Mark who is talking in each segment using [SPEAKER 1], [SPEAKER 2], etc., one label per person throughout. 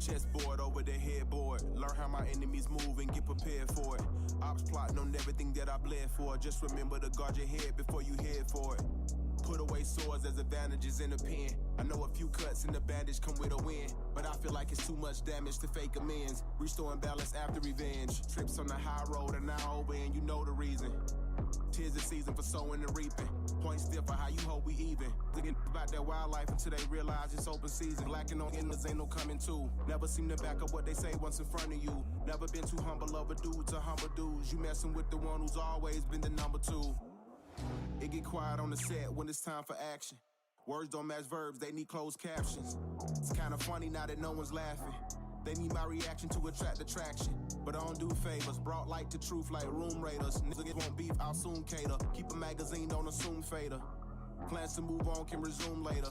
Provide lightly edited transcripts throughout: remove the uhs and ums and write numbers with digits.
[SPEAKER 1] Chessboard over the headboard. Learn how my enemies move and get prepared for it. Ops plotting on everything that I bled for. Just remember to guard your head before you head for it. Put away swords as advantages in a pen. I know a few cuts and the bandage come with a win, but I feel like it's too much damage to fake amends. Restoring balance after revenge. Trips on the high road are now over and you know the reason. 'Tis the season for sowing and reaping. Point still for how you hope we even. Thinking about that wildlife until they realize it's open season. Lacking on endless ain't no coming to. Never seem to back up what they say once in front of you. Never been too humble of a dude to humble dudes. You messing with the one who's always been the number two. It get quiet on the set when it's time for action. Words don't match verbs, they need closed captions. It's kinda funny now that no one's laughing. They need my reaction to attract attraction. But I don't do favors, brought light to truth like room raiders. Niggas won't beef, I'll soon cater. Keep a magazine, don't assume fader. Plans to move on can resume later.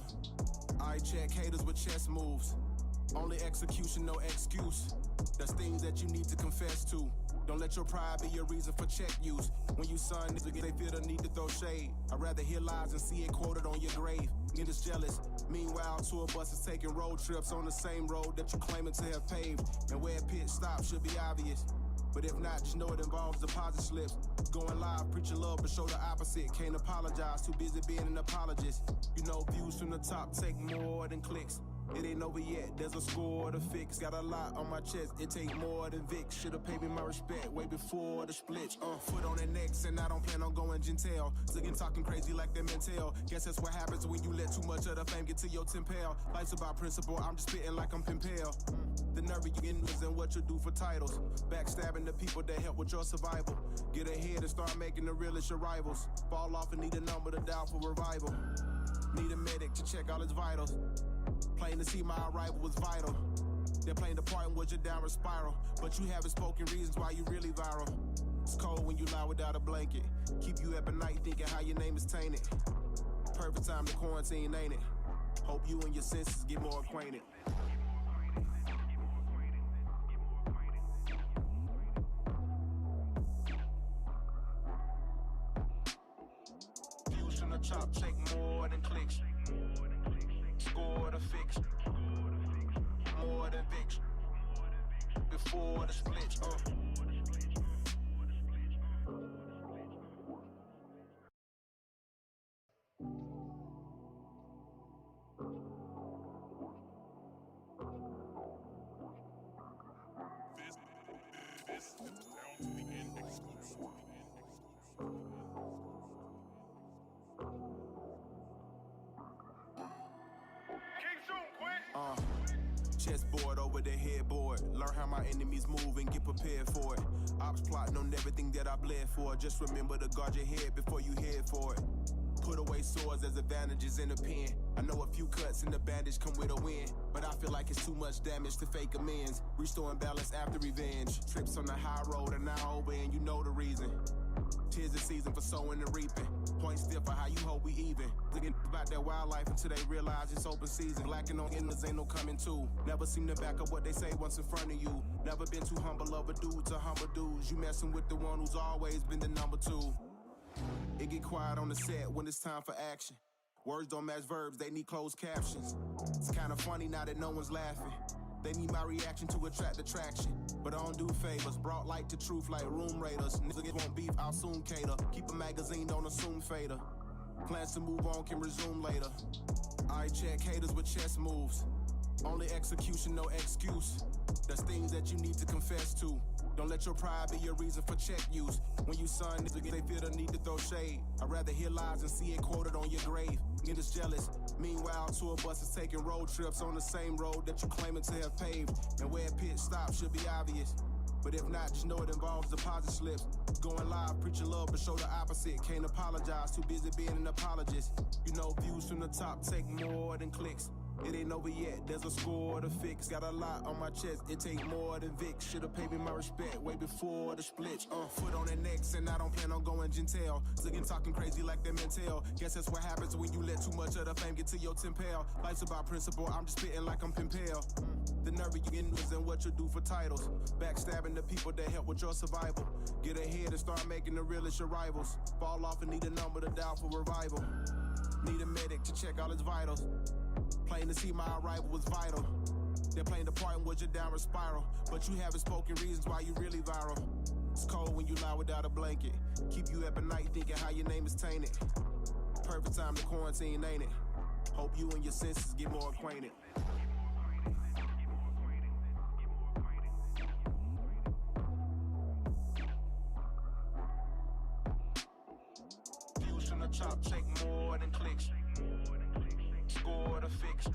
[SPEAKER 1] I check haters with chess moves. Only execution, no excuse. There's things that you need to confess to. Don't let your pride be your reason for check use. When you son niggas, they feel the need to throw shade. I'd rather hear lies and see it quoted on your grave. Niggas jealous. Meanwhile, tour buses taking road trips on the same road that you claiming to have paved. And where pitch stops should be obvious. But if not, just know it involves deposit slips. Going live, preaching love, but show the opposite. Can't apologize, too busy being an apologist. You know, views from the top take more than clicks. It ain't over yet, there's a score to fix. Got a lot on my chest, it take more than Vic. Should've paid me my respect way before the split. Foot on the necks, and I don't plan on going gentile. Looking talking crazy like them mental. Guess that's what happens when you let too much of the fame get to your tempel. Life's about principle, I'm just spitting like I'm Pimpel. The nerve you getting is in what you do for titles. Backstabbing the people that help with your survival. Get ahead and start making the realest your rivals. Fall off and need a number to dial for revival. Need a medic to check all his vitals. Plain to see my arrival was vital. They're playing the part in which you're downward spiral. But you haven't spoken reasons why you really viral. It's cold when you lie without a blanket. Keep you up at night thinking how your name is tainted. Perfect time to quarantine, ain't it? Hope you and your senses get more acquainted. Views from the top take more than clicks. Score to fix. More than Vicks. Before the split. This down to the end exclusive. Chessboard over the headboard. Learn how my enemies move and get prepared for it. Ops plotting on everything that I bled for. Just remember to guard your head before you head for it. Put away swords as advantages in a pen. I know a few cuts and the bandage come with a win, but I feel like it's too much damage to fake amends. Restoring balance after revenge. Trips on the high road are now over and you know the reason. 'Tis the season for sowing and reaping. Point still for how you hope we even. Thinking about that wildlife until they realize it's open season. Lacking on endless ain't no coming to. Never seem to back up what they say once in front of you. Never been too humble of a dude to humble dudes. You messing with the one who's always been the number two. It get quiet on the set when it's time for action. Words don't match verbs, they need closed captions. It's kinda funny now that no one's laughing. They need my reaction to attract attraction. But I don't do favors, brought light to truth like room raiders. Niggas won't beef, I'll soon cater. Keep a magazine, don't assume fader. Plans to move on can resume later. I check haters with chess moves. Only execution, no excuse. There's things that you need to confess to. Don't let your pride be your reason for check use. When you son niggas, they feel the need to throw shade. I'd rather hear lies and see it quoted on your grave. Niggas jealous. Meanwhile, tour buses taking road trips on the same road that you claiming to have paved. And where pitch stops should be obvious. But if not, just know it involves deposit slips. Going live, preaching love, but show the opposite. Can't apologize, too busy being an apologist. You know, views from the top take more than clicks. It ain't over yet, there's a score to fix. Got a lot on my chest, it take more than Vic. Should've paid me my respect way before the split. Foot on the necks, and I don't plan on going gentile. Looking talking crazy like them mental. Guess that's what happens when you let too much of the fame get to your tempel. Life's about principle, I'm just spitting like I'm Pimpel. The nerve you getting is in what you do for titles. Backstabbing the people that help with your survival. Get ahead and start making the realest your rivals. Fall off and need a number to dial for revival. Need a medic to check all his vitals. Plain to see my arrival was vital. They're playing the part in which you're downward spiral. But you haven't spoken reasons why you really viral. It's cold when you lie without a blanket. Keep you up at night thinking how your name is tainted. Perfect time to quarantine, ain't it? Hope you and your senses get more acquainted. Views from the top take more than clicks. Score to fix.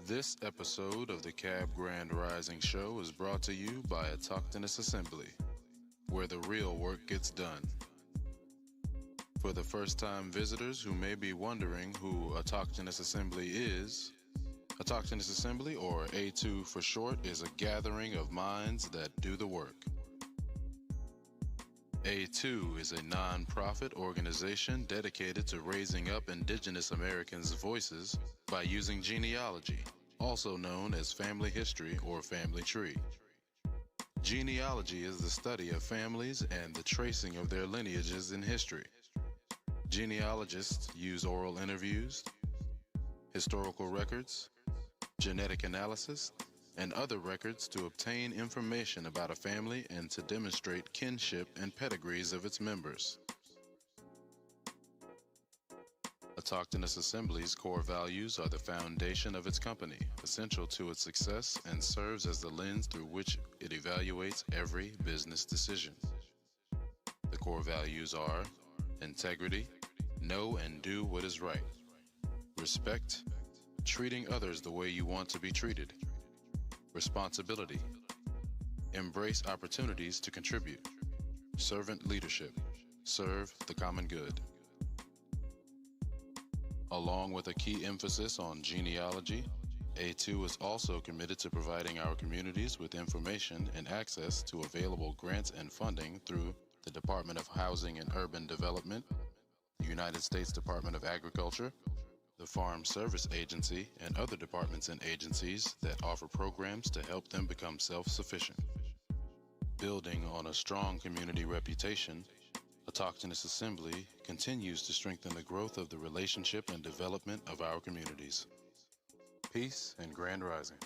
[SPEAKER 2] This episode of the Cab Grand Rising Show is brought to you by Autochthonous Assembly, where the real work gets done. For the first-time visitors who may be wondering who Autochthonous Assembly is, Autochthonous Assembly, or A2 for short, is a gathering of minds that do the work. A2 is a non-profit organization dedicated to raising up Indigenous Americans' voices by using genealogy, also known as family history or family tree. Genealogy is the study of families and the tracing of their lineages in history. Genealogists use oral interviews, historical records, genetic analysis, and other records to obtain information about a family and to demonstrate kinship and pedigrees of its members. Autochthonous Assembly's core values are the foundation of its company, essential to its success, and serves as the lens through which it evaluates every business decision. The core values are integrity, know and do what is right, respect, treating others the way you want to be treated, responsibility, embrace opportunities to contribute, servant leadership, serve the common good. Along with a key emphasis on genealogy, A2 is also committed to providing our communities with information and access to available grants and funding through the Department of Housing and Urban Development, the United States Department of Agriculture, the Farm Service Agency, and other departments and agencies that offer programs to help them become self-sufficient. Building on a strong community reputation, Autochthonous Assembly continues to strengthen the growth of the relationship and development of our communities. Peace and Grand Rising.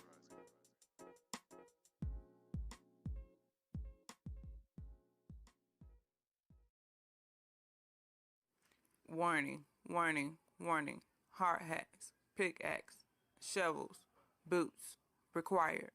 [SPEAKER 3] Warning, warning, warning. Hard hats, pickaxe, shovels, boots required.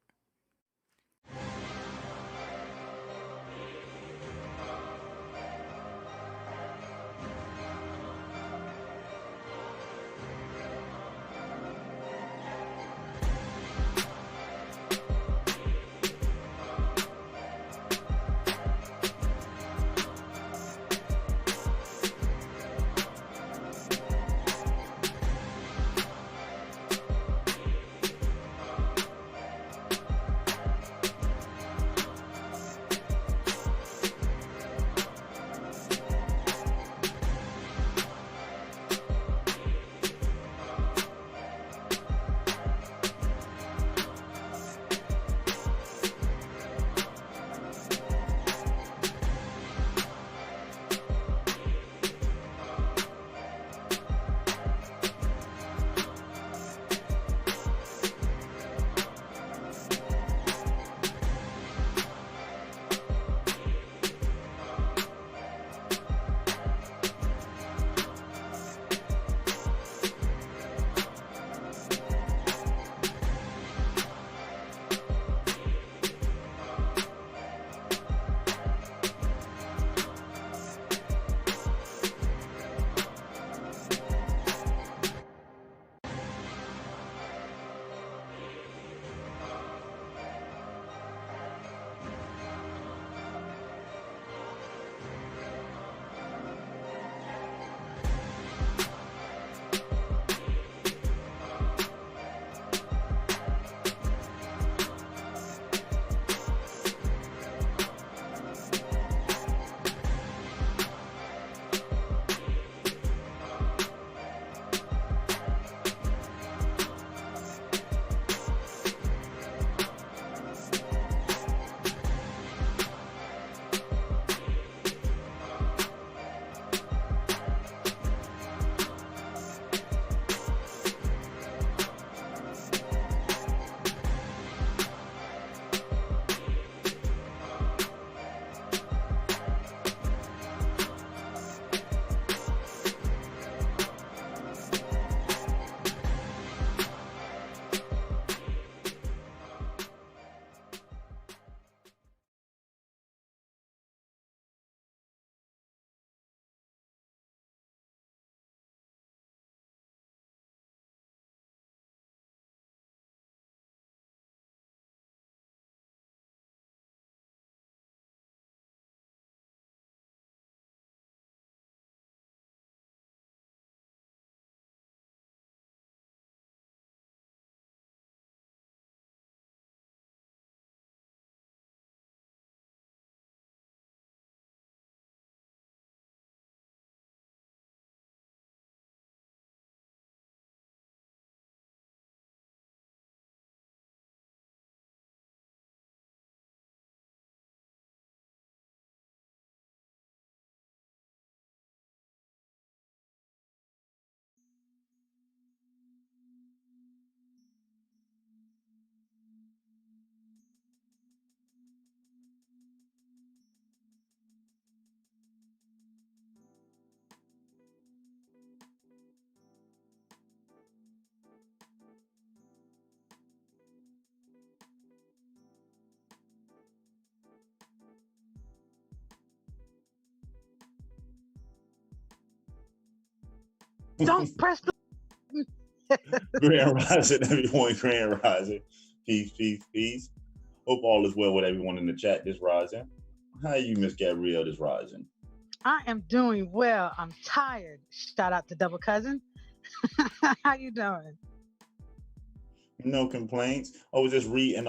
[SPEAKER 4] Don't press the
[SPEAKER 5] Grand Rising, everyone. Grand Rising. Peace, peace, peace. Hope all is well with everyone in the chat this rising. How are you, Miss Gabrielle, this rising?
[SPEAKER 4] I am doing well. I'm tired. Shout out to Double Cousin. How you doing?
[SPEAKER 5] No complaints. I was just reading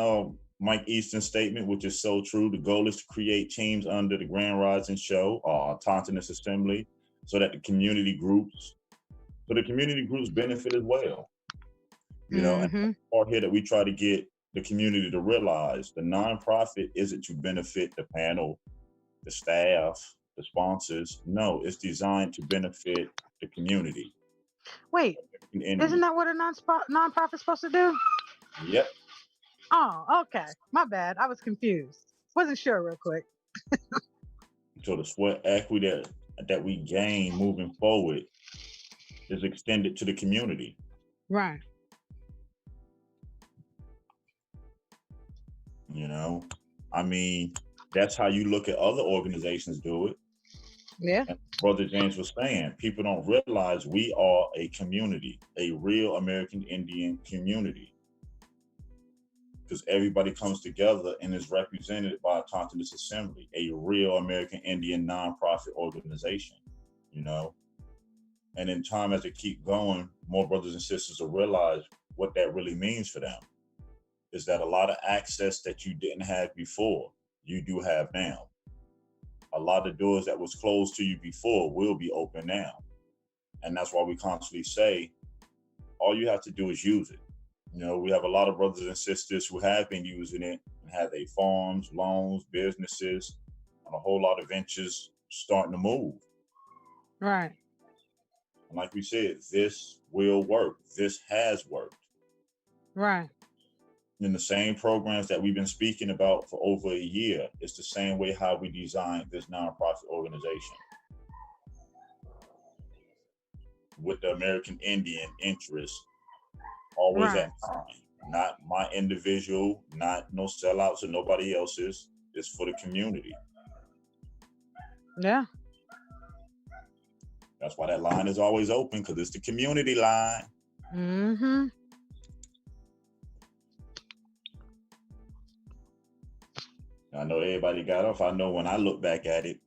[SPEAKER 5] Mike Easton's statement, which is so true. The goal is to create teams under the Grand Rising Show, Autonomous Assembly, so that the community groups benefit as well. You know, and the part here that we try to get the community to realize, the nonprofit isn't to benefit the panel, the staff, the sponsors. No, it's designed to benefit the community.
[SPEAKER 4] Wait, isn't that what a nonprofit's supposed to do?
[SPEAKER 5] Yep.
[SPEAKER 4] Oh, okay. My bad. I was confused. Wasn't sure real quick.
[SPEAKER 5] So the sweat equity that we gain moving forward is extended to the community.
[SPEAKER 4] Right.
[SPEAKER 5] You know, I mean, that's how you look at other organizations do it.
[SPEAKER 4] Yeah.
[SPEAKER 5] And Brother James was saying, people don't realize we are a community, a real American Indian community. Because everybody comes together and is represented by a Autonomous Assembly, a real American Indian nonprofit organization, you know. And in time, as they keep going, more brothers and sisters will realize what that really means for them. Is that a lot of access that you didn't have before, you do have now. A lot of doors that was closed to you before will be open now. And that's why we constantly say, all you have to do is use it. You know, we have a lot of brothers and sisters who have been using it and have their farms, loans, businesses, and a whole lot of ventures starting to move.
[SPEAKER 4] Right.
[SPEAKER 5] And like we said, this will work. This has worked.
[SPEAKER 4] Right.
[SPEAKER 5] In the same programs that we've been speaking about for over a year, it's the same way how we designed this nonprofit organization. With the American Indian interest always at mind. Not my individual, not no sellouts or nobody else's. It's for the community.
[SPEAKER 4] Yeah.
[SPEAKER 5] That's why that line is always open, because it's the community line.
[SPEAKER 4] Mm-hmm.
[SPEAKER 5] I know everybody got off. I know when I look back at it,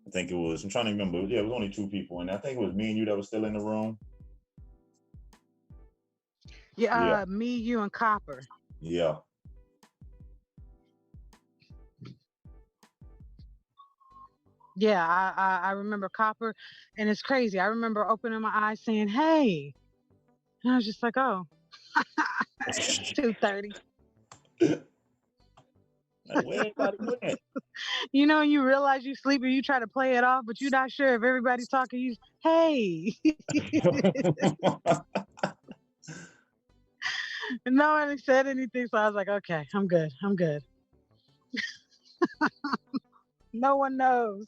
[SPEAKER 5] I think it was, I'm trying to remember, yeah, it was only 2 people in there. I think it was me and you that was still in the room.
[SPEAKER 4] Yeah, me, you, and Copper.
[SPEAKER 5] Yeah.
[SPEAKER 4] Yeah, I remember Copper, and it's crazy. I remember opening my eyes saying, hey. And I was just like, oh, it's 2:30.
[SPEAKER 5] Like, where everybody went?
[SPEAKER 4] You know, you realize you sleep and you try to play it off, but you're not sure if everybody's talking. You, hey. And no one said anything, so I was like, okay, I'm good. I'm good. No one knows.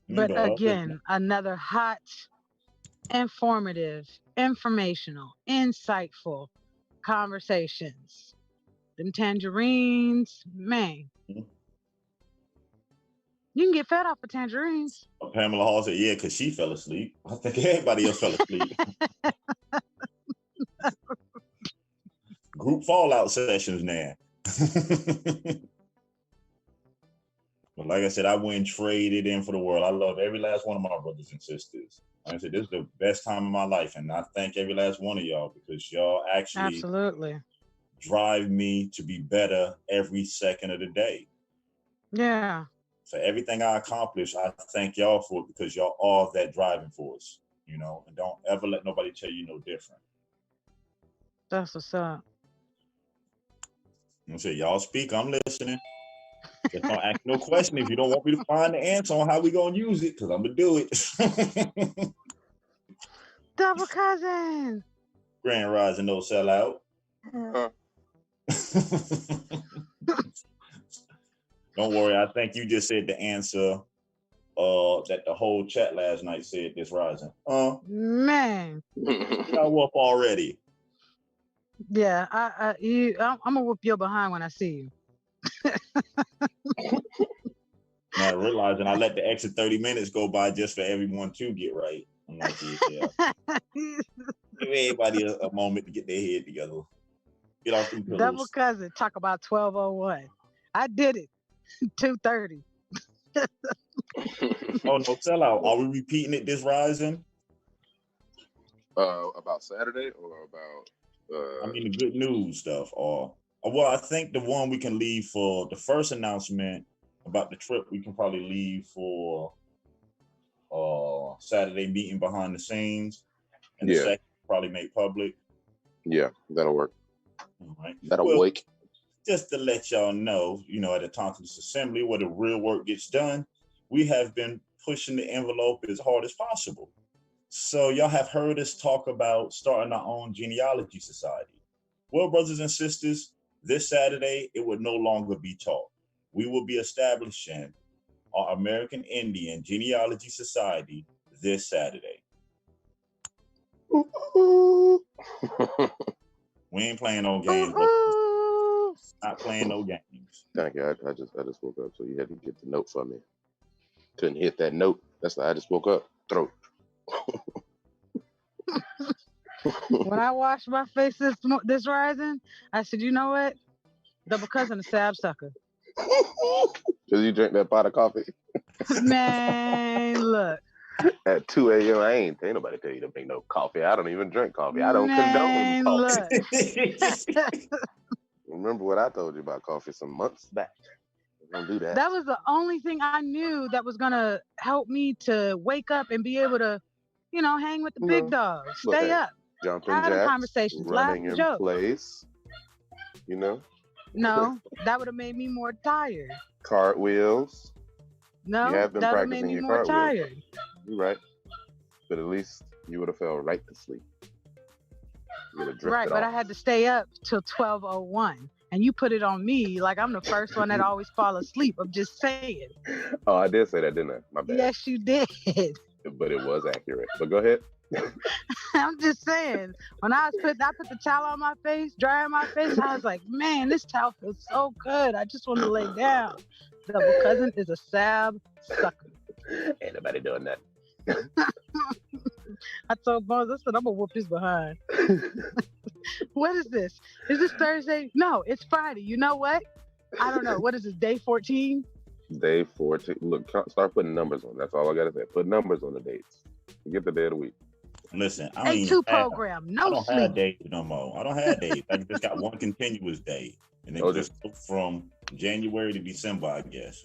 [SPEAKER 4] But again, another hot, informative, informational, insightful conversations. Them tangerines, man. You can get fed off of tangerines.
[SPEAKER 5] Pamela Hall said, yeah, because she fell asleep. I think everybody else fell asleep. Group fallout sessions now. But like I said, I wouldn't trade it in for the world. I love every last one of my brothers and sisters. Like I said, this is the best time of my life. And I thank every last one of y'all, because y'all actually
[SPEAKER 4] absolutely
[SPEAKER 5] drive me to be better every second of the day.
[SPEAKER 4] Yeah.
[SPEAKER 5] For everything I accomplish, I thank y'all for it, because y'all are that driving force, you know, and don't ever let nobody tell you no different.
[SPEAKER 4] That's what's up.
[SPEAKER 5] I say, y'all speak, I'm listening. Just don't ask no question if you don't want me to find the answer on how we gonna use it, because I'm gonna do it.
[SPEAKER 4] Double Cousin.
[SPEAKER 5] Grand Rising, no sellout. Don't worry, I think you just said the answer that the whole chat last night said this rising.
[SPEAKER 4] Man.
[SPEAKER 5] Y'all up already.
[SPEAKER 4] Yeah, I'm gonna whoop your behind when I see you.
[SPEAKER 5] Not realizing I let the extra 30 minutes go by just for everyone to get right. I'm like, yeah. Give everybody a moment to get their head together. Get off them pillows.
[SPEAKER 4] Double cousin, talk about 12:01. I did it. 2:30.
[SPEAKER 5] Oh no, sellout. Are we repeating it this rising?
[SPEAKER 6] About Saturday or about?
[SPEAKER 5] I mean the good news stuff. Or well, I think the one we can leave for the first announcement about the trip, we can probably leave for Saturday meeting behind the scenes, and the second probably make public.
[SPEAKER 6] Yeah, that'll work.
[SPEAKER 5] All right.
[SPEAKER 6] That'll work.
[SPEAKER 5] Just to let y'all know, at the Tonkin's Assembly where the real work gets done, we have been pushing the envelope as hard as possible. So y'all have heard us talk about starting our own genealogy society. Well, brothers and sisters, this Saturday, it would no longer be taught. We will be establishing our American Indian Genealogy Society this Saturday. We ain't playing no games. Not playing no games.
[SPEAKER 6] Thank you. I just woke up, so you had to get the note for me. Couldn't hit that note. That's why I just woke up. Throat.
[SPEAKER 4] When I washed my face this rising, I said, you know what? Double cousin a sab sucker.
[SPEAKER 6] Because you drink that pot of coffee?
[SPEAKER 4] Man, look.
[SPEAKER 6] At 2 a.m., ain't nobody tell you to make no coffee. I don't even drink coffee. I don't condone coffee. Remember what I told you about coffee some months back. Don't do that.
[SPEAKER 4] That was the only thing I knew that was going to help me to wake up and be able to, hang with the big dogs. Stay up.
[SPEAKER 6] Jumping
[SPEAKER 4] having
[SPEAKER 6] jacks,
[SPEAKER 4] conversations,
[SPEAKER 6] running in
[SPEAKER 4] joke.
[SPEAKER 6] place.
[SPEAKER 4] No, that would have made me more tired.
[SPEAKER 6] Cartwheels.
[SPEAKER 4] No,
[SPEAKER 6] you have been
[SPEAKER 4] that would have
[SPEAKER 6] practicing
[SPEAKER 4] made me
[SPEAKER 6] your
[SPEAKER 4] more
[SPEAKER 6] cartwheels.
[SPEAKER 4] tired.
[SPEAKER 6] You're right. But at least you would have fell right to sleep.
[SPEAKER 4] Right, but I had to stay up till 12:01. And you put it on me like I'm the first one that always fall asleep. I'm just saying.
[SPEAKER 6] Oh, I did say that, didn't I? My bad.
[SPEAKER 4] Yes, you did.
[SPEAKER 6] But it was accurate. But go ahead.
[SPEAKER 4] I'm just saying. When I put the towel on my face, drying my face, I was like, man, this towel feels so good. I just want to lay down. Double cousin is a sab sucker.
[SPEAKER 6] Ain't nobody doing that.
[SPEAKER 4] I told Bones, I said, I'm going to whoop his behind. What is this? Is this Thursday? No, it's Friday. You know what? I don't know. What is this, day 14?
[SPEAKER 6] Day 14. Look, start putting numbers on. That's all I got to say. Put numbers on the dates. Get the day of the week.
[SPEAKER 5] Listen,
[SPEAKER 4] A2 program. No
[SPEAKER 5] I don't
[SPEAKER 4] sleep.
[SPEAKER 5] have days no more. I don't have days. I just got one continuous day. And it just from January to December, I guess.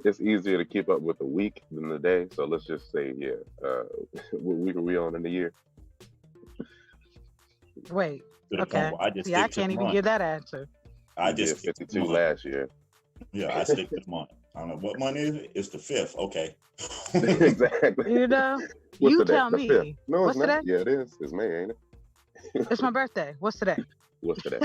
[SPEAKER 6] It's easier to keep up with the week than the day. So let's just say, what week are we on in the year?
[SPEAKER 4] Wait. Okay. I can't even give that answer.
[SPEAKER 5] I just
[SPEAKER 6] 52 last year.
[SPEAKER 5] Yeah, I stick to the month. I don't know what month is it. It's the 5th. Okay.
[SPEAKER 6] Exactly.
[SPEAKER 4] You tell me.
[SPEAKER 6] 5th. No,
[SPEAKER 4] what's
[SPEAKER 6] it's not.
[SPEAKER 4] Today?
[SPEAKER 6] Yeah, it is. It's May, ain't it?
[SPEAKER 4] It's my birthday. What's today?
[SPEAKER 6] What's today?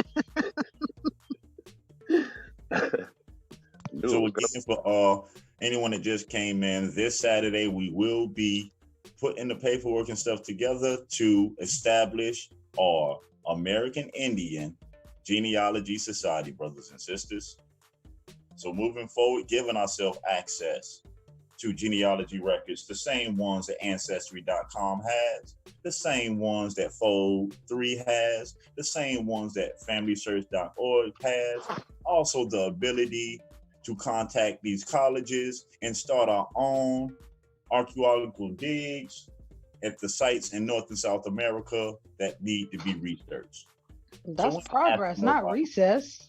[SPEAKER 5] So again, for anyone that just came in, this Saturday we will be putting the paperwork and stuff together to establish our American Indian Genealogy Society, brothers and sisters. So moving forward, giving ourselves access to genealogy records, the same ones that ancestry.com has, the same ones that Fold3 has, the same ones that familysearch.org has, also the ability to contact these colleges and start our own archaeological digs at the sites in North and South America that need to be researched.
[SPEAKER 4] That's progress, not recess.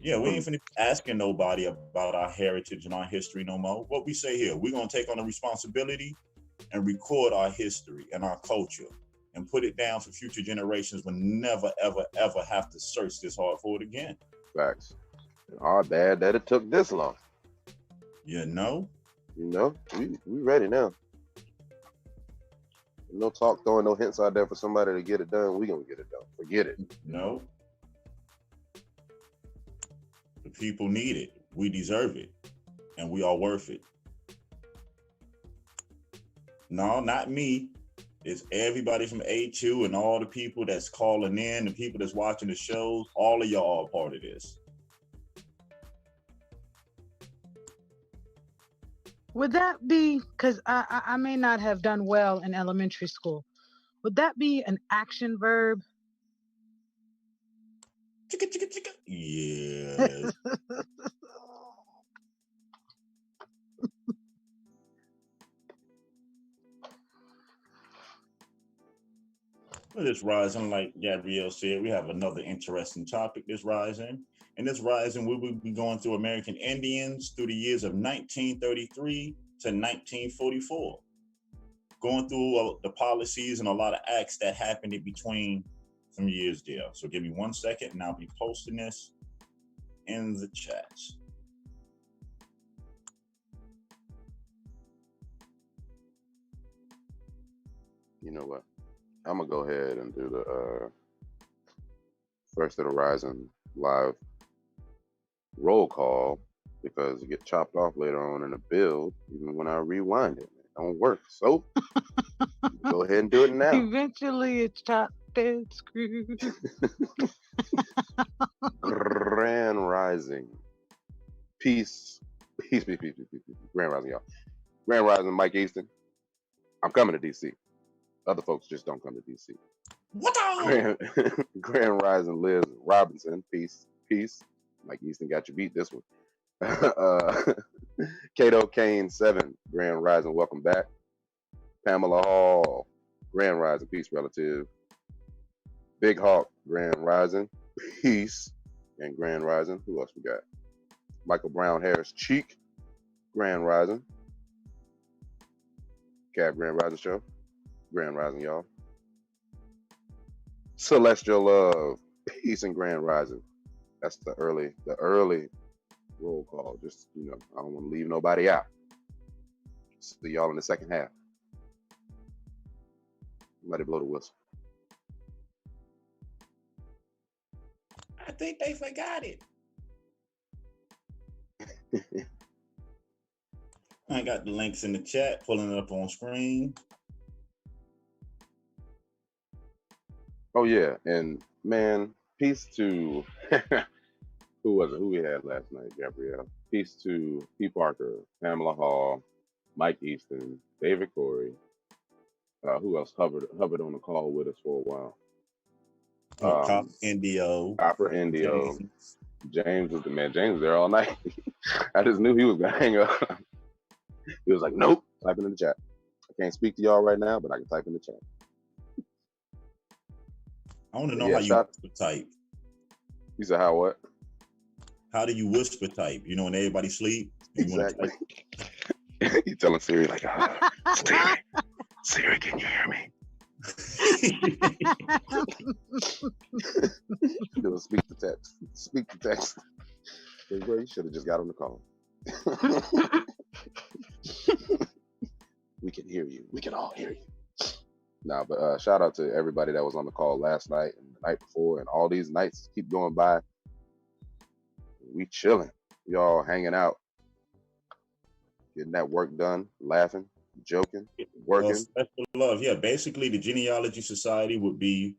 [SPEAKER 5] Yeah, we ain't finna be asking nobody about our heritage and our history no more. What we say here, we're gonna take on the responsibility and record our history and our culture and put it down for future generations will never, ever, ever have to search this hard for it again.
[SPEAKER 6] Facts. Our bad that it took this long.
[SPEAKER 5] You know?
[SPEAKER 6] We ready now. No talk throwing no hints out there for somebody to get it done. We gonna get it done. Forget it.
[SPEAKER 5] No. The people need it. We deserve it. And we are worth it. No, not me. It's everybody from A2 and all the people that's calling in, the people that's watching the shows. All of y'all are part of this.
[SPEAKER 4] Would that be, because I may not have done well in elementary school, would that be an action verb?
[SPEAKER 5] Chicka, chicka, chicka. Yes. Well, this rising, like Gabrielle said, we have another interesting topic this rising. And this rising, we will be going through American Indians through the years of 1933 to 1944. Going through the policies and a lot of acts that happened in between some years there. So give me 1 second and I'll be posting this in the chats.
[SPEAKER 6] You know what? I'm gonna go ahead and do the first of the rising live roll call because it get chopped off later on in the build, even when I rewind it. It don't work. So go ahead and do it now.
[SPEAKER 4] Eventually it's chopped and screwed.
[SPEAKER 6] Grand Rising. Peace. Peace. Grand Rising, y'all. Grand Rising, Mike Easton. I'm coming to DC. Other folks just don't come to DC.
[SPEAKER 5] What
[SPEAKER 6] Grand Rising, Liz Robinson. Peace. Mike Easton got you beat this one. Kato Kane 7. Grand Rising, welcome back. Pamela Hall. Grand Rising, peace, relative. Big Hawk, Grand Rising, peace, and Grand Rising. Who else we got? Michael Brown Harris Cheek, Grand Rising. Cab Grand Rising Show, Grand Rising, y'all. Celestial Love, peace and Grand Rising. That's the early roll call. Just, I don't want to leave nobody out. See y'all in the second half. Somebody blow the whistle.
[SPEAKER 5] I think they forgot it. I got the links in the chat, pulling it up on screen.
[SPEAKER 6] Oh yeah, and man, peace to who was it? Who we had last night, Gabrielle? Peace to P. Parker, Pamela Hall, Mike Easton, David Corey. Who else hovered on the call with us for a while?
[SPEAKER 5] Copper Indio.
[SPEAKER 6] James was the man. James was there all night. I just knew he was gonna hang up. He was like, "Nope." Typing in the chat. I can't speak to y'all right now, but I can type in the chat.
[SPEAKER 5] I want to know how you whisper type.
[SPEAKER 6] You said how what?
[SPEAKER 5] How do you whisper type? When everybody sleep.
[SPEAKER 6] Exactly. You telling Siri like, Siri, can you hear me? Speak to text. You should have just got on the call. We can hear you. We can all hear you. Nah, but shout out to everybody that was on the call last night and the night before, and all these nights keep going by. We chilling. We all hanging out, getting that work done, laughing, joking, working.
[SPEAKER 5] Special love. Yeah, basically the Genealogy Society would be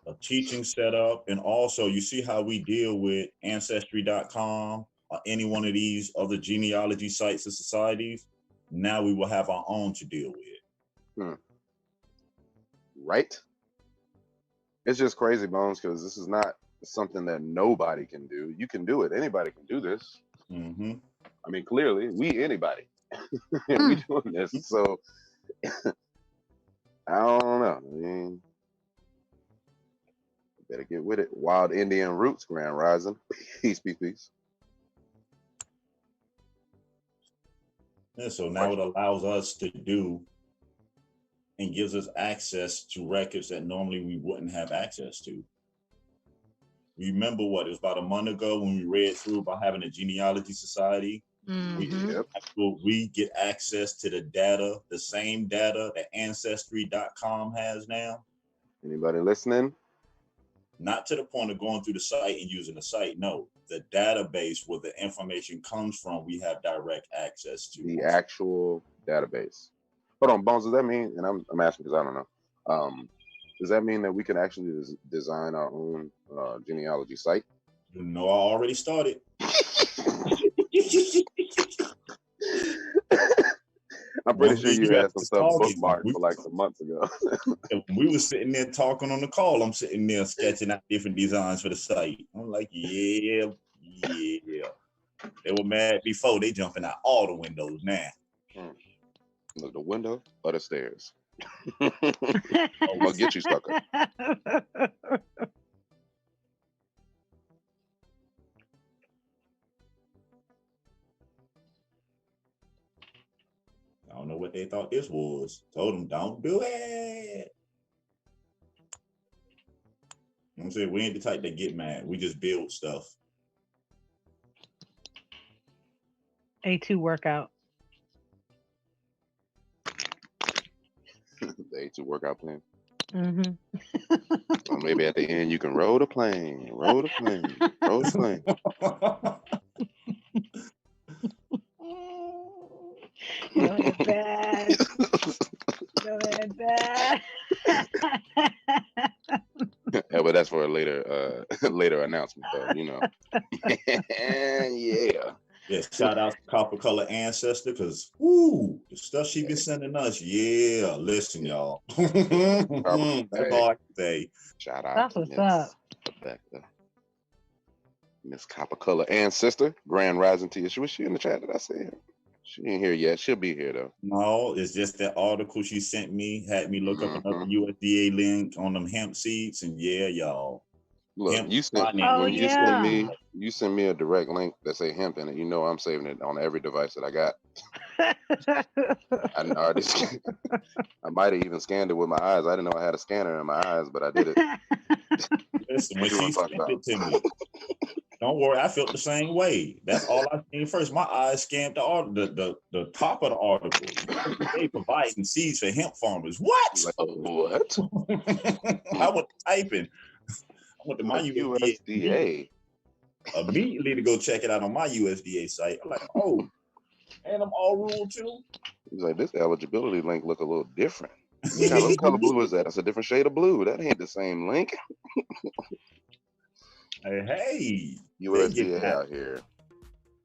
[SPEAKER 5] a teaching setup, and also you see how we deal with ancestry.com or any one of these other genealogy sites or societies. Now we will have our own to deal with.
[SPEAKER 6] Right? It's just crazy, Bones, because this is not something that nobody can do. You can do it. Anybody can do this.
[SPEAKER 5] Mm-hmm.
[SPEAKER 6] I mean, clearly, anybody. We doing this. So, I don't know. I mean, better get with it. Wild Indian Roots, Grand Rising. Peace.
[SPEAKER 5] Yeah, so now it allows us to do and gives us access to records that normally we wouldn't have access to. Remember it was about a month ago when we read through about having a genealogy society.
[SPEAKER 4] Mm-hmm.
[SPEAKER 5] We get access to the data, the same data that ancestry.com has now.
[SPEAKER 6] Anybody listening?
[SPEAKER 5] Not to the point of going through the site and using the site. No, the database where the information comes from, we have direct access to.
[SPEAKER 6] The actual database. Hold on, Bones, does that mean, and I'm asking because I don't know, does that mean that we can actually design our own genealogy site?
[SPEAKER 5] I already started.
[SPEAKER 6] I'm pretty sure you had some stuff
[SPEAKER 5] talking,
[SPEAKER 6] bookmarked for like some months ago.
[SPEAKER 5] we were sitting there talking on the call. I'm sitting there sketching out different designs for the site. I'm like, yeah. They were mad before. They jumping out all the windows now.
[SPEAKER 6] Look, the window or the stairs. I'm gonna get you, sucker.
[SPEAKER 5] I don't know what they thought this was. Told them, don't do it. You know what I'm saying? We ain't the type that get mad. We just build stuff.
[SPEAKER 4] A2 workout.
[SPEAKER 6] The A2 workout plan.
[SPEAKER 4] Mm-hmm.
[SPEAKER 6] Or maybe at the end you can roll the plane, roll the plane, roll the plane.
[SPEAKER 4] Go ahead, bad. Go ahead, bad.
[SPEAKER 6] Yeah, but that's for a later later announcement though, you know. Yeah.
[SPEAKER 5] Yeah, shout out to Copper Color Ancestor, because the stuff she been sending us. Yeah, listen, y'all. That's all I can say.
[SPEAKER 6] Shout out
[SPEAKER 4] That's
[SPEAKER 6] to
[SPEAKER 4] what's up.
[SPEAKER 6] Miss Copper Color Ancestor. Grand Rising to you. Was she in the chat? Did I see her? She ain't here yet. She'll be here though.
[SPEAKER 5] No, it's just that article she sent me had me look up another USDA link on them hemp seeds, and yeah, y'all.
[SPEAKER 6] Look,
[SPEAKER 5] hemp
[SPEAKER 6] you sent you send me a direct link that say hemp in it. You know I'm saving it on every device that I got. I already I might have even scanned it with my eyes. I didn't know I had a scanner in my eyes, but I did it.
[SPEAKER 5] Listen, when she sent it to me, don't worry, I felt the same way. That's all I seen first. My eyes scanned the top of the article. They providing seeds for hemp farmers. What?
[SPEAKER 6] Like, what?
[SPEAKER 5] I was typing. I went to my USDA immediately to go check it out on my USDA site. I'm like, oh, and I'm all ruled too.
[SPEAKER 6] He's like, this eligibility link look a little different. What color blue is that? That's a different shade of blue. That ain't the same link.
[SPEAKER 5] Hey,
[SPEAKER 6] USDA out here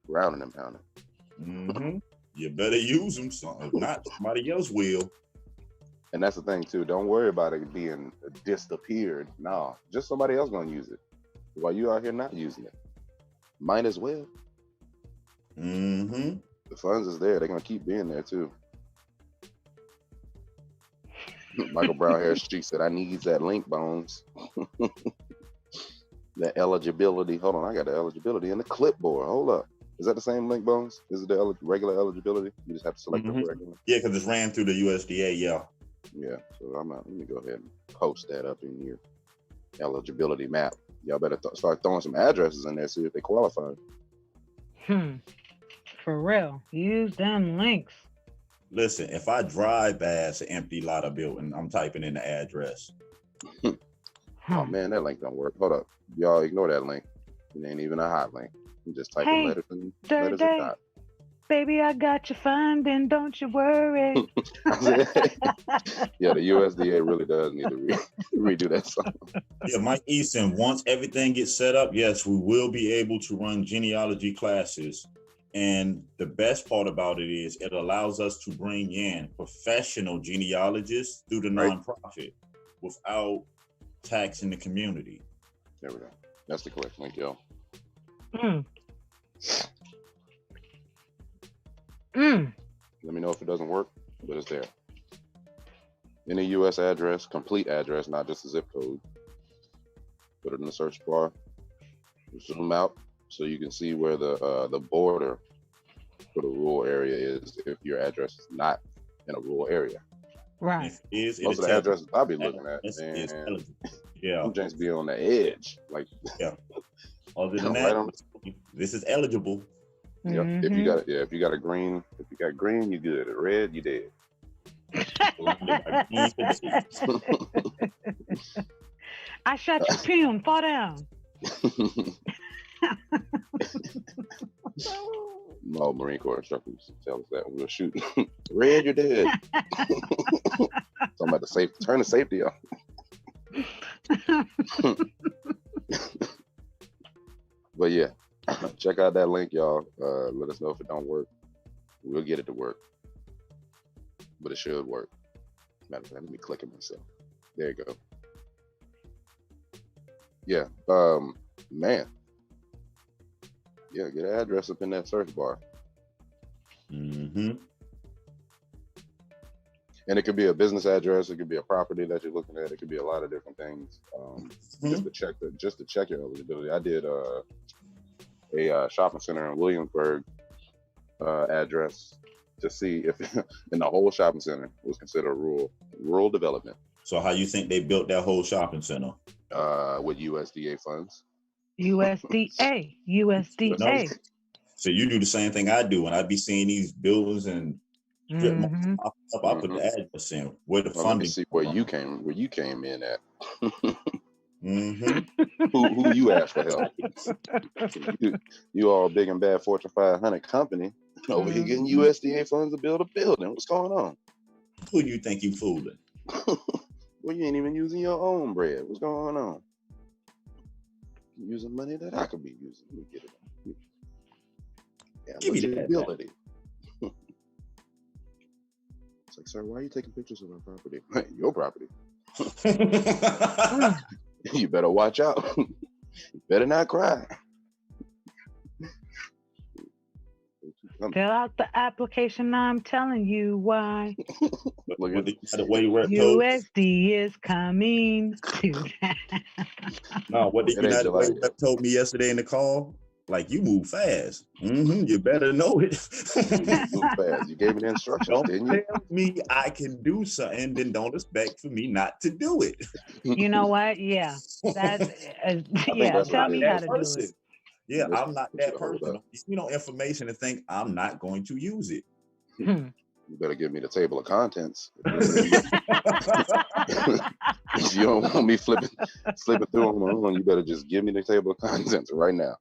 [SPEAKER 6] rounding and pounding.
[SPEAKER 5] Mm-hmm. You better use them. If not, somebody else will.
[SPEAKER 6] And that's the thing too. Don't worry about it being disappeared. No, just somebody else gonna use it while you out here not using it. Might as well.
[SPEAKER 5] Mm-hmm.
[SPEAKER 6] The funds is there. They're gonna keep being there too. Michael Brown Hair Street said, "I need that link, Bones." The eligibility. Hold on, I got the eligibility in the clipboard. Hold up. Is that the same link, Bones? Is it the regular eligibility? You just have to select the regular.
[SPEAKER 5] Yeah, because it's ran through the USDA. Yeah.
[SPEAKER 6] Yeah. So let me go ahead and post that up in your eligibility map. Y'all better start throwing some addresses in there, see if they qualify.
[SPEAKER 4] For real. Use them links.
[SPEAKER 5] Listen, if I drive past an empty lot of building, I'm typing in the address.
[SPEAKER 6] Oh man, that link don't work. Hold up. Y'all ignore that link. It ain't even a hot link. You just type in letters and dot.
[SPEAKER 4] Baby, I got you funding, don't you worry.
[SPEAKER 6] Yeah, the USDA really does need to redo that song.
[SPEAKER 5] Yeah, Mike Easton, once everything gets set up, yes, we will be able to run genealogy classes. And the best part about it is it allows us to bring in professional genealogists through the nonprofit without taxing the community.
[SPEAKER 6] There we go. That's the correct link, y'all. Let me know if it doesn't work, but it's there. Any U.S. address, complete address, not just a zip code. Put it in the search bar. Zoom out so you can see where the border for the rural area is if your address is not in a rural area.
[SPEAKER 4] Right.
[SPEAKER 6] Most of the addresses I'll be looking at,
[SPEAKER 5] yeah,
[SPEAKER 6] I'm just be on the edge, like
[SPEAKER 5] Other than that, this is eligible.
[SPEAKER 6] Yep. If you got green, you good. Red, you dead.
[SPEAKER 4] I shot your pin, fall down.
[SPEAKER 6] No, Marine Corps instructors tell us that when we were shooting. Red, you're dead. Talking about turn the safety off. But yeah, check out that link, y'all. Let us know if it don't work. We'll get it to work. but it should work. Matter of fact, let me click it myself. There you go. Yeah. Man. Yeah, get an address up in that search bar.
[SPEAKER 5] Mm-hmm.
[SPEAKER 6] And it could be a business address. It could be a property that you're looking at. It could be a lot of different things. Just to check your eligibility. I did a shopping center in Williamsburg address to see if in the whole shopping center was considered rural development.
[SPEAKER 5] So how you think they built that whole shopping center?
[SPEAKER 6] With USDA funds.
[SPEAKER 4] USDA.
[SPEAKER 5] No. So you do the same thing I do when I be seeing these buildings and strip
[SPEAKER 4] Mhm.
[SPEAKER 5] up. I put the address in where the
[SPEAKER 6] Well,
[SPEAKER 5] funding.
[SPEAKER 6] let me see where you came in at.
[SPEAKER 5] Mm-hmm.
[SPEAKER 6] who you asked for help? You all big and bad Fortune 500 company over here getting USDA funds to build a building. What's going on?
[SPEAKER 5] Who do you think you fooling?
[SPEAKER 6] Well, you ain't even using your own bread. What's going on? You're using money that I could be using. Let me get it. Yeah,
[SPEAKER 5] Give me that
[SPEAKER 6] eligibility. It's like, sir, why are you taking pictures of our property? Your property. You better watch out. You better not cry.
[SPEAKER 4] Fill out the application. I'm telling you why.
[SPEAKER 6] Look at
[SPEAKER 5] the way Rep told.
[SPEAKER 4] USD is coming to
[SPEAKER 5] No, what the
[SPEAKER 6] It ain't
[SPEAKER 5] United Way
[SPEAKER 6] July.
[SPEAKER 5] Rep told me yesterday in the call. Like, you move fast. Mm-hmm. You better know it.
[SPEAKER 6] Move fast. You gave me the instructions,
[SPEAKER 5] Don't
[SPEAKER 6] didn't you?
[SPEAKER 5] tell me I can do something, then don't expect for me not to do it.
[SPEAKER 4] You know what? Yeah. That's yeah.
[SPEAKER 6] that's
[SPEAKER 4] Tell
[SPEAKER 6] what it
[SPEAKER 4] me
[SPEAKER 6] is.
[SPEAKER 4] how to do it.
[SPEAKER 5] Yeah,
[SPEAKER 6] This
[SPEAKER 5] I'm not
[SPEAKER 6] puts you
[SPEAKER 5] that
[SPEAKER 6] to hold
[SPEAKER 5] person.
[SPEAKER 6] up.
[SPEAKER 5] You know, information and think I'm not going to use it.
[SPEAKER 6] You better give me the table of contents. If you don't want me flipping through on my own, you better just give me the table of contents right now.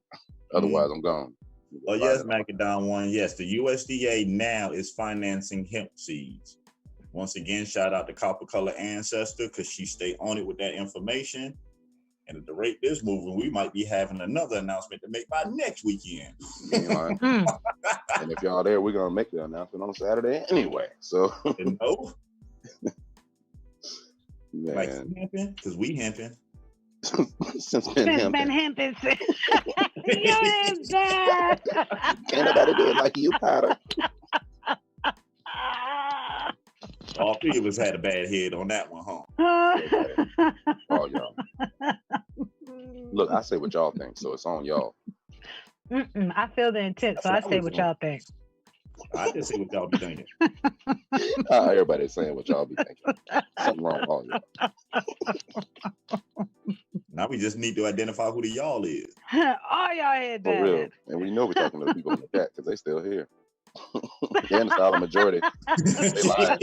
[SPEAKER 6] Otherwise, I'm gone.
[SPEAKER 5] Oh, yes, Macadon one. Yes, the USDA now is financing hemp seeds. Once again, shout out to Copper Color Ancestor because she stayed on it with that information. And at the rate this moving, we might be having another announcement to make by next weekend.
[SPEAKER 6] And if y'all there, we're gonna make the announcement on Saturday anyway. So
[SPEAKER 5] no,
[SPEAKER 6] man.
[SPEAKER 5] Like hemping, because we hemping.
[SPEAKER 6] Since been
[SPEAKER 4] hemping. You're bad.
[SPEAKER 6] Can't nobody do it like you, Potter.
[SPEAKER 5] All three of us had a bad head on that one, huh?
[SPEAKER 6] All y'all. Look, I say what y'all think, so it's on y'all.
[SPEAKER 4] I feel the intent, so I say what y'all think.
[SPEAKER 5] I just say what y'all be thinking.
[SPEAKER 6] Everybody's saying what y'all be thinking. Something wrong with all y'all.
[SPEAKER 5] Now we just need to identify who the y'all is.
[SPEAKER 4] All y'all head
[SPEAKER 6] For real. And we know we're talking to the people in the chat because they still here. They're in the silent majority. They lying.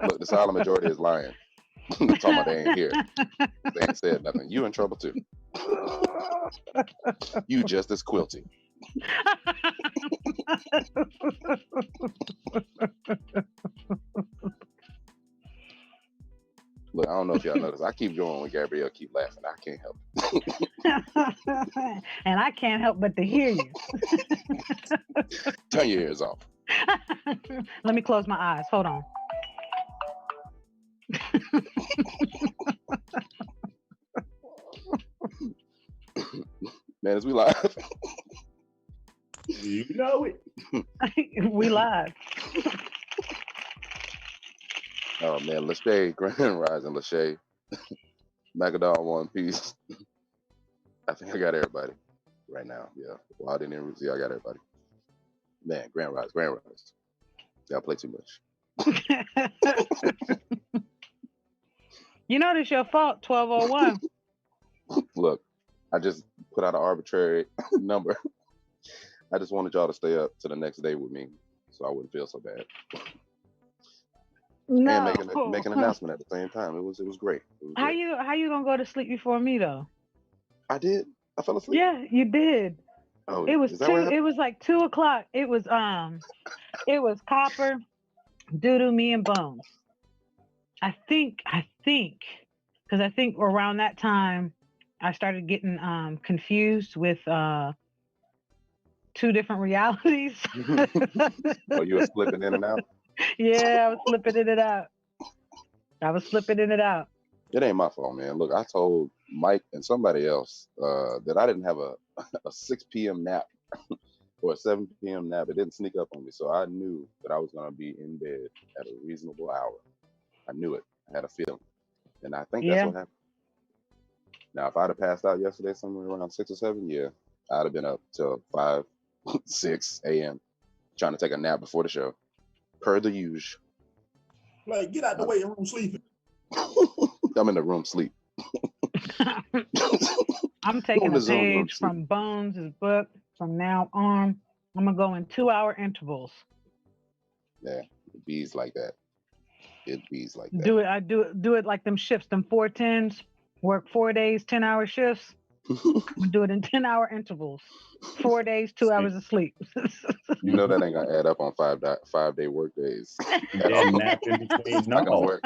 [SPEAKER 6] Look, the silent majority is lying. Talking about they ain't here. They ain't said nothing. You in trouble too. You just as quilty. Look, I don't know if y'all notice. I keep going when Gabrielle keep laughing. I can't help
[SPEAKER 4] it. And I can't help but to hear you.
[SPEAKER 6] Turn your ears off.
[SPEAKER 4] Let me close my eyes. Hold on.
[SPEAKER 6] Man, as we live.
[SPEAKER 5] You know it.
[SPEAKER 4] We live.
[SPEAKER 6] Oh man, Lachey, Grand Rising, Lachey. Macadon One Piece. I think I got everybody right now. Yeah. Well, I didn't even see I got everybody. Man, Grand Rise. Y'all play too much.
[SPEAKER 4] You know this your fault, 1201.
[SPEAKER 6] Look, I just put out an arbitrary number. I just wanted y'all to stay up to the next day with me so I wouldn't feel so bad.
[SPEAKER 4] No.
[SPEAKER 6] And make an announcement at the same time. It was great.
[SPEAKER 4] How you gonna go to sleep before me though?
[SPEAKER 6] I did. I fell asleep.
[SPEAKER 4] Yeah, you did.
[SPEAKER 6] Oh,
[SPEAKER 4] it was it was like 2:00. It was Copper, Doodoo, me, and Bones. I think because I think around that time I started getting confused with 2 different realities.
[SPEAKER 6] Oh, you were slipping in and out?
[SPEAKER 4] Yeah, I was slipping in and out.
[SPEAKER 6] It ain't my fault, man. Look, I told Mike and somebody else that I didn't have a 6 p.m. nap or a 7 p.m. nap. It didn't sneak up on me. So I knew that I was going to be in bed at a reasonable hour. I knew it. I had a feeling. And I think that's what happened. Now, if I'd have passed out yesterday somewhere around 6 or 7, yeah, I'd have been up till 5, 6 a.m. trying to take a nap before the show. Per the usual.
[SPEAKER 5] Like, get out the waiting room sleeping.
[SPEAKER 6] I'm in the room sleep.
[SPEAKER 4] I'm taking a page from Bones' book from now on. I'm going to go in 2-hour intervals.
[SPEAKER 6] Yeah, it bees like that.
[SPEAKER 4] I do it like them shifts, them 4-10s, work 4 days, 10-hour shifts. We do it in 10-hour intervals. 4 days, 2 hours of sleep.
[SPEAKER 6] You know that ain't gonna add up on 5-day work days.
[SPEAKER 5] And nap in between.
[SPEAKER 6] Not gonna work.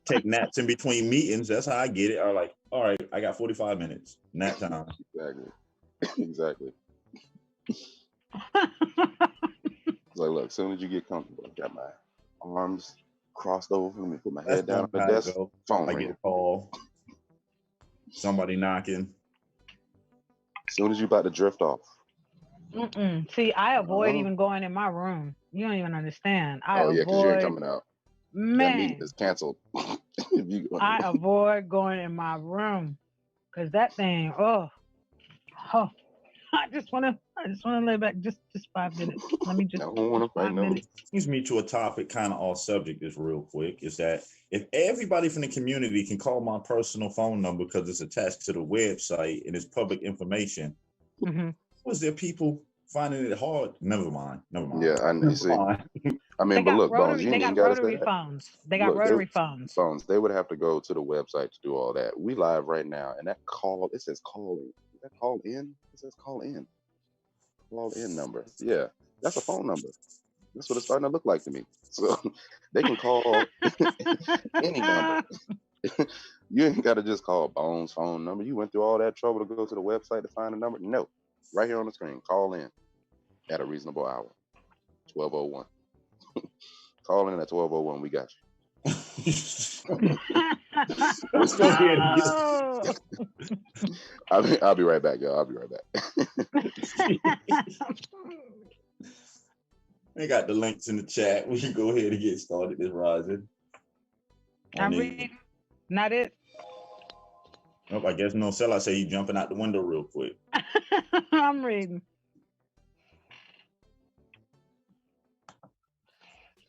[SPEAKER 5] Take naps in between meetings. That's how I get it. Or like, all right, I got 45 minutes. Nap time.
[SPEAKER 6] Exactly. Like, look, as soon as you get comfortable, I got my arms crossed over. Let me put my head down on the desk. Phone ring.
[SPEAKER 5] I get a call. Somebody knocking.
[SPEAKER 6] As soon as you about to drift off.
[SPEAKER 4] See, I avoid even going in my room. You don't even understand.
[SPEAKER 6] Because you ain't coming out.
[SPEAKER 4] Man,
[SPEAKER 6] that meeting is canceled.
[SPEAKER 4] I avoid going in my room because that thing. I just want to lay back just 5 minutes. Let me just. I don't want to 5 minutes.
[SPEAKER 5] Brings me to a topic kind of off subject. Is real quick. Is that if everybody from the community can call my personal phone number because it's attached to the website and it's public information, was there people finding it hard? Never mind.
[SPEAKER 6] Yeah, I know. See, I mean, but look, Bones, you ain't got rotary
[SPEAKER 4] phones. They got rotary phones.
[SPEAKER 6] They would have to go to the website to do all that. We live right now, and that call, it says calling. Is that call in? It says call in. Call in number. Yeah, that's a phone number. That's what it's starting to look like to me. So they can call any number. You ain't got to just call Bones' phone number. You went through all that trouble to go to the website to find a number? No. Right here on the screen. Call in at a reasonable hour. 12:01. Call in at 12:01. We got you.
[SPEAKER 5] Let's go ahead.
[SPEAKER 6] I'll be right back, y'all. I'll be right back.
[SPEAKER 5] They got the links in the chat. We can go ahead and get started this rising.
[SPEAKER 4] I'm reading. Not it.
[SPEAKER 5] Nope, I guess no sellout say you jumping out the window real quick.
[SPEAKER 4] I'm reading.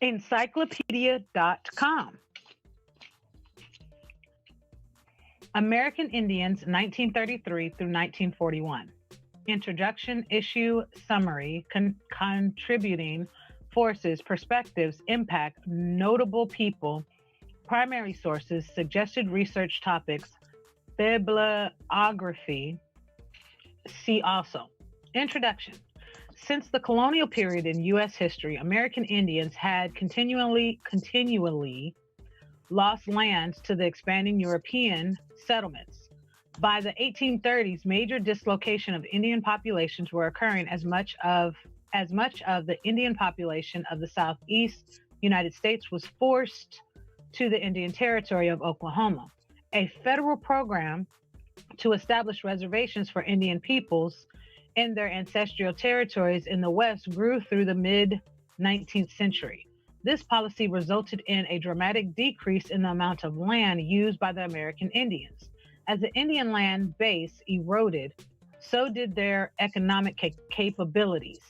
[SPEAKER 4] Encyclopedia.com. American Indians 1933 through 1941. Introduction, issue, summary, contributing forces, perspectives, impact, notable people, primary sources, suggested research topics, bibliography. See also. Introduction. Since the colonial period in U.S. history, American Indians had continually lost lands to the expanding European settlements. By the 1830s, major dislocation of Indian populations were occurring as much of the Indian population of the Southeast United States was forced to the Indian Territory of Oklahoma. A federal program to establish reservations for Indian peoples in their ancestral territories in the West grew through the mid-19th century. This policy resulted in a dramatic decrease in the amount of land used by the American Indians. As the Indian land base eroded, so did their economic capabilities.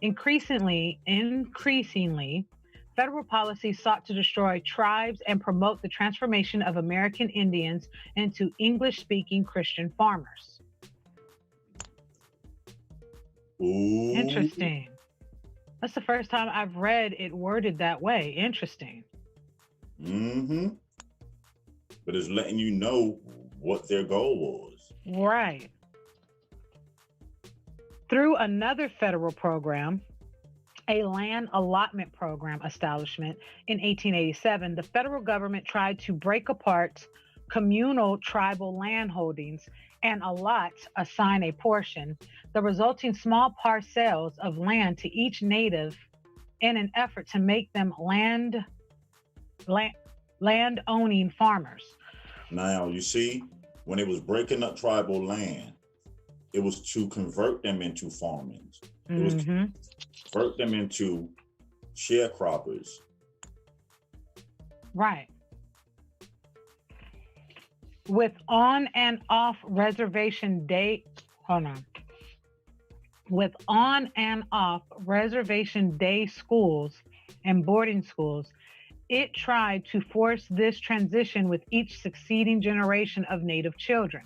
[SPEAKER 4] Increasingly, federal policy sought to destroy tribes and promote the transformation of American Indians into English-speaking Christian farmers.
[SPEAKER 5] Ooh.
[SPEAKER 4] Interesting. That's the first time I've read it worded that way. Interesting.
[SPEAKER 5] But it's letting you know what their goal was.
[SPEAKER 4] Right. Through another federal program, a land allotment program establishment in 1887, the federal government tried to break apart communal tribal land holdings and assign a portion. The resulting small parcels of land to each native in an effort to make them land-owning farmers.
[SPEAKER 5] Now, you see, when it was breaking up tribal land, it was to convert them into farming. It was to convert them into sharecroppers.
[SPEAKER 4] Right. With on and off reservation day, with on and off reservation day schools and boarding schools, it tried to force this transition with each succeeding generation of Native children.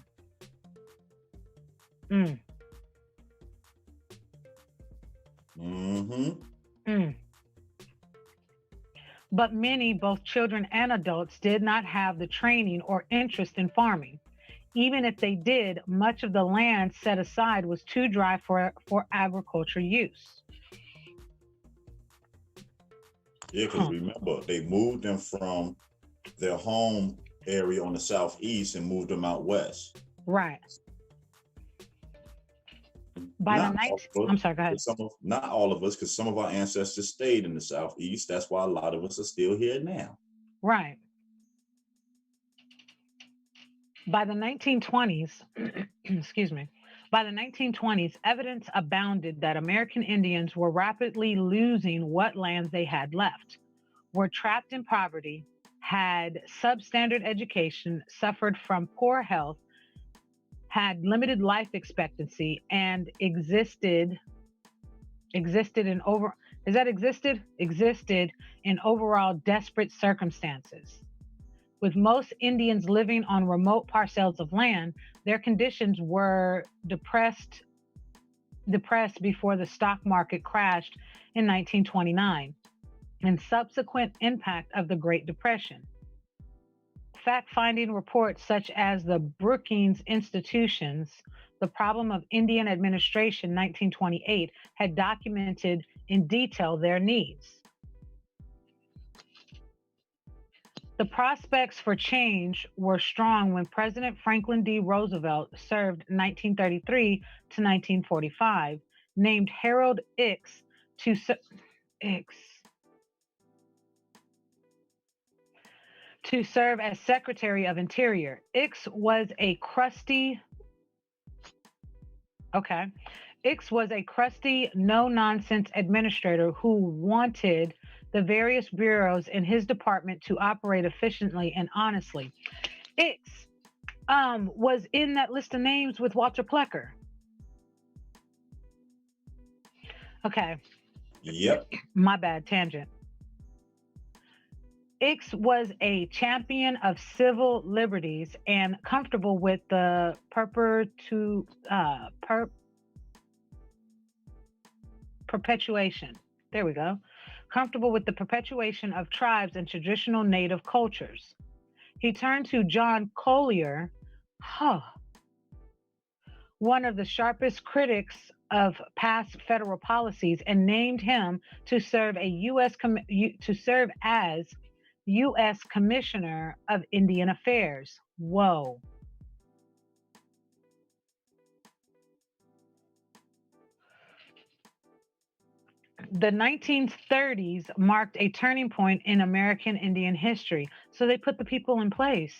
[SPEAKER 4] But many, both children and adults, did not have the training or interest in farming. Even if they did, much of the land set aside was too dry for agriculture use.
[SPEAKER 5] Yeah, because remember, they moved them from their home area on the southeast and moved them out west.
[SPEAKER 4] Right. I'm sorry, go ahead.
[SPEAKER 5] Not all of us, because some of our ancestors stayed in the southeast. That's why a lot of us are still here now.
[SPEAKER 4] Right. By the 1920s, excuse me, by the 1920s, evidence abounded that American Indians were rapidly losing what lands they had left, were trapped in poverty, had substandard education, suffered from poor health, had limited life expectancy, and existed in overall desperate circumstances. With most Indians living on remote parcels of land, their conditions were depressed before the stock market crashed in 1929 and subsequent impact of the Great Depression. Fact-finding reports such as the Brookings Institution's The Problem of Indian Administration 1928 had documented in detail their needs. The prospects for change were strong when President Franklin D. Roosevelt served 1933 to 1945, named Harold Ickes to serve as Secretary of Interior. Ickes was a crusty, no-nonsense administrator who wanted the various bureaus in his department to operate efficiently and honestly. Ickes was in that list of names with Walter Plecker. Okay.
[SPEAKER 5] Yep.
[SPEAKER 4] My bad, tangent. Ickes was a champion of civil liberties and comfortable with the perpetuation. There we go. Comfortable with the perpetuation of tribes and traditional native cultures. He turned to John Collier, one of the sharpest critics of past federal policies, and named him to serve as U.S. Commissioner of Indian Affairs. Whoa. The 1930s marked a turning point in American Indian history. So they put the people in place.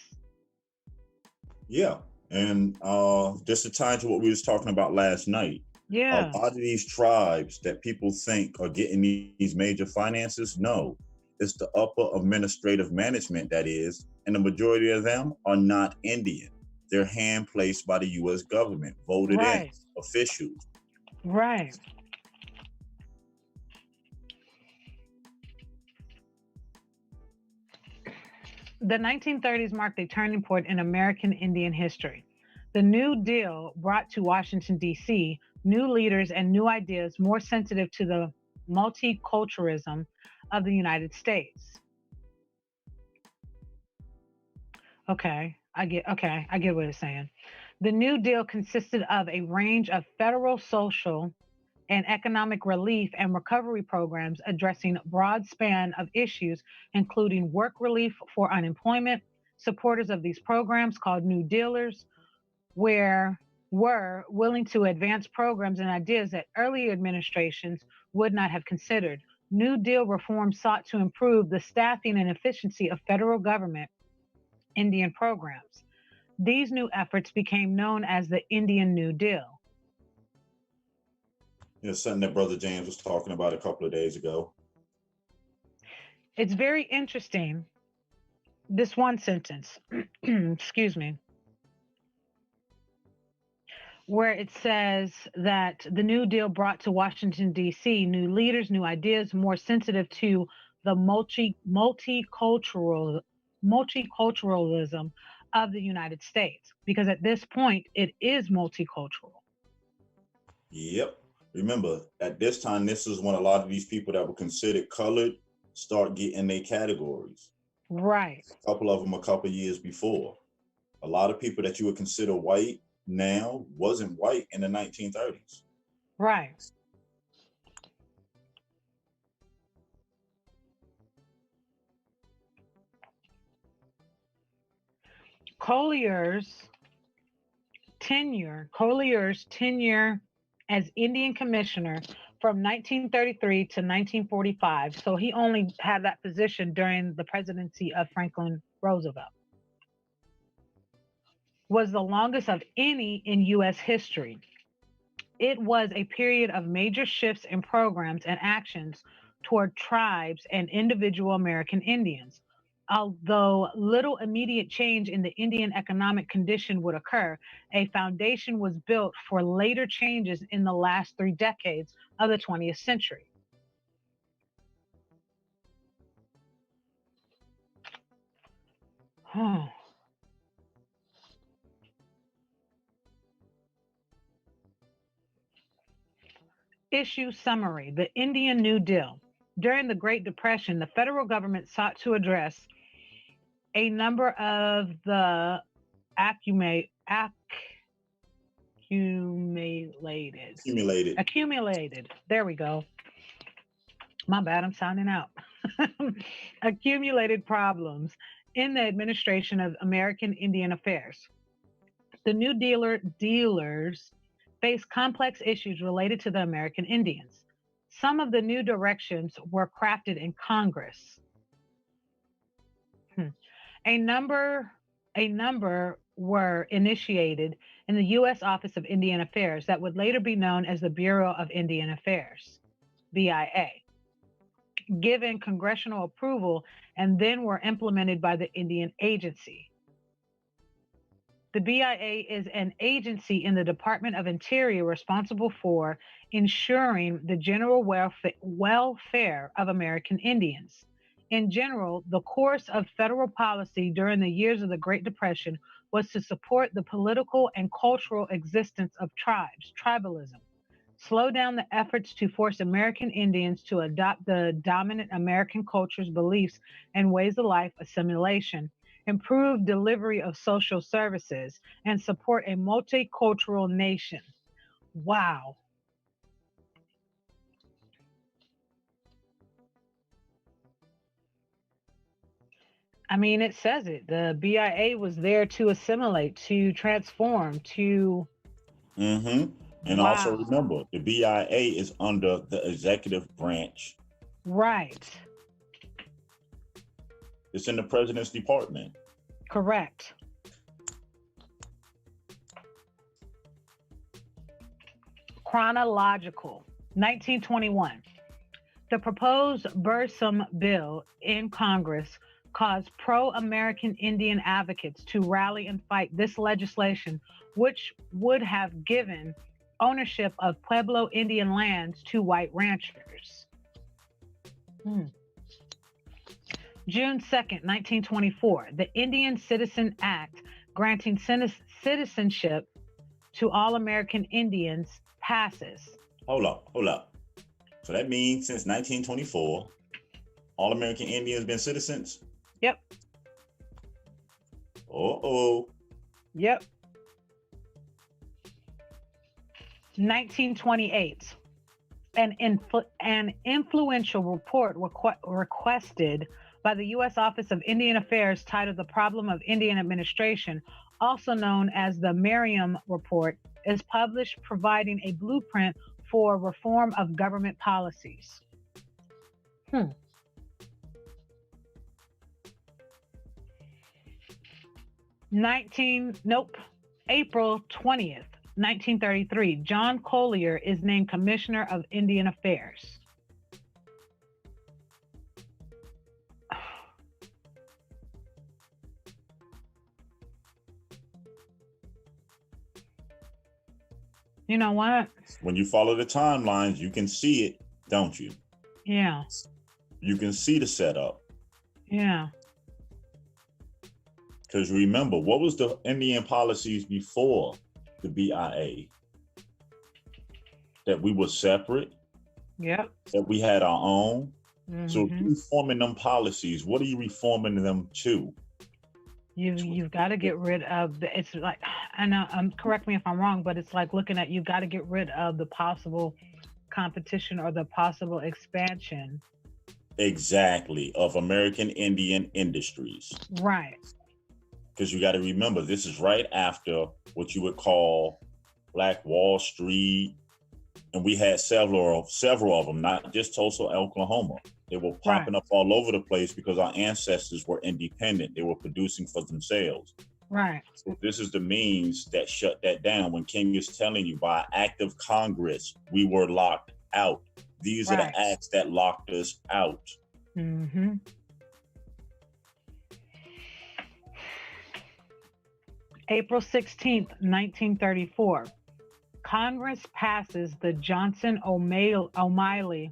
[SPEAKER 5] Yeah. And just to tie into what we was talking about last night.
[SPEAKER 4] Yeah.
[SPEAKER 5] A lot of these tribes that people think are getting these major finances, no. It's the upper administrative management that is, and the majority of them are not Indian. They're hand-placed by the U.S. government, voted in officials.
[SPEAKER 4] Right. The 1930s marked a turning point in American Indian history. The New Deal brought to Washington, D.C., new leaders and new ideas more sensitive to the multiculturalism of the United States. Okay, I get what it's saying. The New Deal consisted of a range of federal social and economic relief and recovery programs addressing a broad span of issues, including work relief for unemployment. Supporters of these programs, called New Dealers, were willing to advance programs and ideas that earlier administrations would not have considered. New Deal reforms sought to improve the staffing and efficiency of federal government Indian programs. These new efforts became known as the Indian New Deal.
[SPEAKER 5] Yeah, something that Brother James was talking about a couple of days ago.
[SPEAKER 4] It's very interesting, this one sentence, excuse me, where it says that the New Deal brought to Washington, D.C. new leaders, new ideas, more sensitive to the multiculturalism of the United States, because at this point it is multicultural.
[SPEAKER 5] Yep. Remember, at this time, this is when a lot of these people that were considered colored start getting their categories.
[SPEAKER 4] Right.
[SPEAKER 5] A couple of them a couple years before. A lot of people that you would consider white now wasn't white in the 1930s.
[SPEAKER 4] Right. Collier's tenure as Indian commissioner from 1933 to 1945, so he only had that position during the presidency of Franklin Roosevelt, was the longest of any in U.S. history. It was a period of major shifts in programs and actions toward tribes and individual American Indians. Although little immediate change in the Indian economic condition would occur, a foundation was built for later changes in the last 3 decades of the 20th century. Issue summary: the Indian New Deal. During the Great Depression, the federal government sought to address a number of the accumulated, there we go. My bad, I'm sounding out. Accumulated problems in the administration of American Indian affairs. The New Dealers faced complex issues related to the American Indians. Some of the new directions were crafted in Congress. A number were initiated in the U.S. Office of Indian Affairs that would later be known as the Bureau of Indian Affairs, BIA, given congressional approval and then were implemented by the Indian Agency. The BIA is an agency in the Department of Interior responsible for ensuring the general welfare of American Indians. In general, the course of federal policy during the years of the Great Depression was to support the political and cultural existence of tribes, tribalism, slow down the efforts to force American Indians to adopt the dominant American culture's beliefs and ways of life, assimilation, improve delivery of social services, and support a multicultural nation. Wow. I mean, it says it. The BIA was there to assimilate, to transform, to...
[SPEAKER 5] And also remember, the BIA is under the executive branch.
[SPEAKER 4] Right.
[SPEAKER 5] It's in the president's department.
[SPEAKER 4] Correct. Chronological. 1921. The proposed Bursum bill in Congress caused pro-American Indian advocates to rally and fight this legislation, which would have given ownership of Pueblo Indian lands to white ranchers. June 2nd, 1924, the Indian Citizen Act granting citizenship to all American Indians passes.
[SPEAKER 5] Hold up. So that means since 1924, all American Indians been citizens?
[SPEAKER 4] Yep. Yep. 1928, an influential report requested by the U.S. Office of Indian Affairs titled The Problem of Indian Administration, also known as the Merriam Report, is published, providing a blueprint for reform of government policies. April 20th, 1933, John Collier is named Commissioner of Indian Affairs. You know what?
[SPEAKER 5] When you follow the timelines, you can see it, don't you?
[SPEAKER 4] Yeah.
[SPEAKER 5] You can see the setup.
[SPEAKER 4] Yeah.
[SPEAKER 5] Because remember, what was the Indian policies before the BIA? That we were separate.
[SPEAKER 4] Yep.
[SPEAKER 5] That we had our own.
[SPEAKER 4] Mm-hmm.
[SPEAKER 5] So if you're reforming them policies, what are you reforming them to?
[SPEAKER 4] You've got to get rid of the. It's like, I know. Correct me if I'm wrong, but it's like looking at, you've got to get rid of the possible competition or the possible expansion.
[SPEAKER 5] Exactly, of American Indian industries.
[SPEAKER 4] Right.
[SPEAKER 5] Because you got to remember, this is right after what you would call Black Wall Street, and we had several of them, not just Tulsa, Oklahoma. They were popping up all over the place because our ancestors were independent. They were producing for themselves.
[SPEAKER 4] Right.
[SPEAKER 5] So this is the means that shut that down. When King is telling you, by act of Congress, we were locked out. These are the acts that locked us out.
[SPEAKER 4] Mm-hmm. April 16th, 1934. Congress passes the Johnson-O'Malley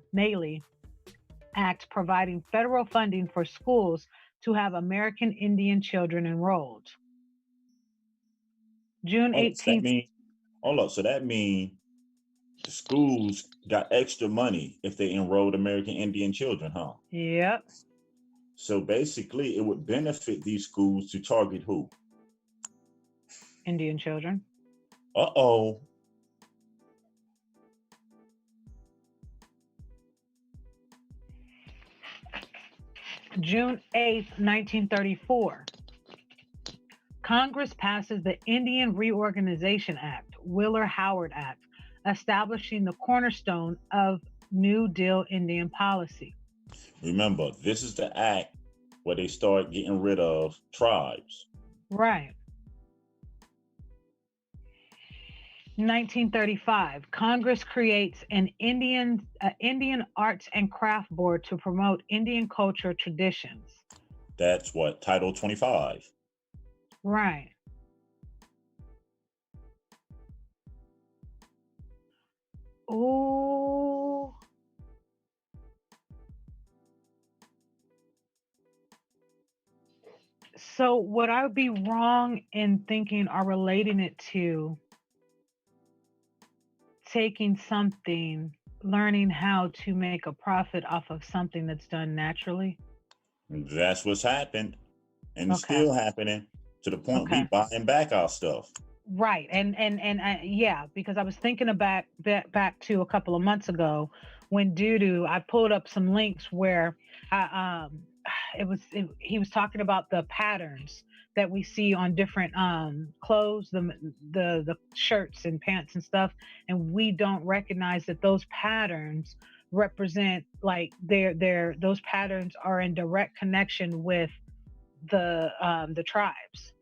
[SPEAKER 4] Act, providing federal funding for schools to have American Indian children enrolled. June 18th.
[SPEAKER 5] So that means the schools got extra money if they enrolled American Indian children, huh?
[SPEAKER 4] Yep.
[SPEAKER 5] So basically, it would benefit these schools to target who?
[SPEAKER 4] Indian children.
[SPEAKER 5] Uh-oh.
[SPEAKER 4] June 8th, 1934. Congress passes the Indian Reorganization Act, Wheeler-Howard Act, establishing the cornerstone of New Deal Indian policy.
[SPEAKER 5] Remember, this is the act where they start getting rid of tribes.
[SPEAKER 4] Right. 1935, Congress creates an Indian Arts and Craft Board to promote Indian culture traditions.
[SPEAKER 5] That's what, Title 25.
[SPEAKER 4] Right. Ooh. So would I be wrong in thinking or relating it to taking something, learning how to make a profit off of something that's done naturally?
[SPEAKER 5] That's what's happened. And it's still happening to the point we buying back our stuff.
[SPEAKER 4] Right. And yeah, because I was thinking back to a couple of months ago when I pulled up some links where he was talking about the patterns that we see on different clothes, the shirts and pants and stuff, and we don't recognize that those patterns represent, like, those patterns are in direct connection with the tribes.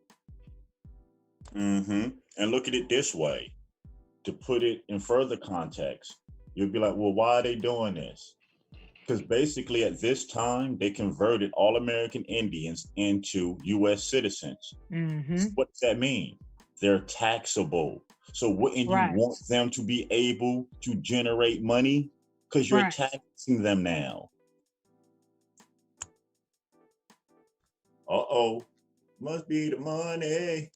[SPEAKER 5] Mm-hmm. And look at it this way, to put it in further context, you'll be like, well, why are they doing this? Because basically at this time, they converted all American Indians into U.S. citizens.
[SPEAKER 4] Mm-hmm.
[SPEAKER 5] So what does that mean? They're taxable. So wouldn't you want them to be able to generate money? Because you're taxing them now. Uh-oh. Must be the money.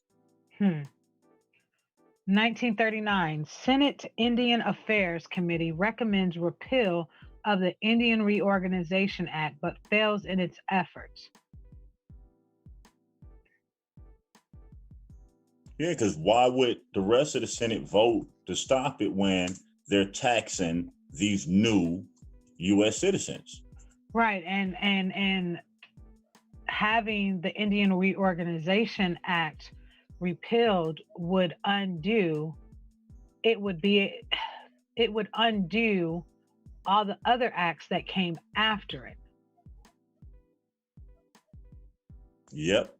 [SPEAKER 4] 1939, Senate Indian Affairs Committee recommends repeal of the Indian Reorganization Act, but fails in its efforts.
[SPEAKER 5] Yeah, because why would the rest of the Senate vote to stop it when they're taxing these new U.S. citizens? Right,
[SPEAKER 4] and having the Indian Reorganization Act repealed would undo all the other acts that came after it.
[SPEAKER 5] Yep.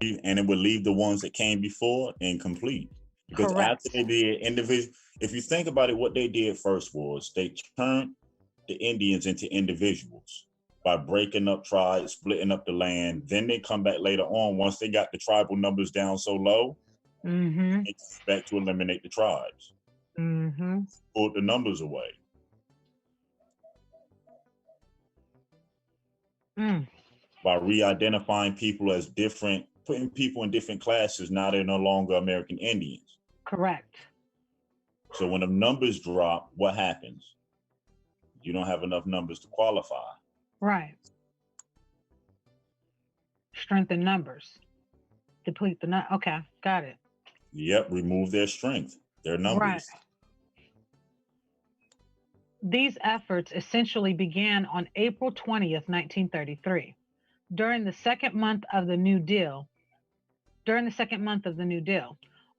[SPEAKER 5] And it would leave the ones that came before incomplete. Because
[SPEAKER 4] Correct.
[SPEAKER 5] after they did individual, if you think about it, what they did first was they turned the Indians into individuals by breaking up tribes, splitting up the land. Then they come back later on, once they got the tribal numbers down so low, they back to eliminate the tribes. Pulled the numbers away. By re-identifying people as different, putting people in different classes. Now they're no longer American Indians.
[SPEAKER 4] Correct.
[SPEAKER 5] So when the numbers drop, what happens? You don't have enough numbers to qualify.
[SPEAKER 4] Right. Strengthen numbers. Deplete the okay, got it.
[SPEAKER 5] Yep, remove their strength, their numbers.
[SPEAKER 4] Right. These efforts essentially began on April 20th, 1933. During the second month of the New Deal.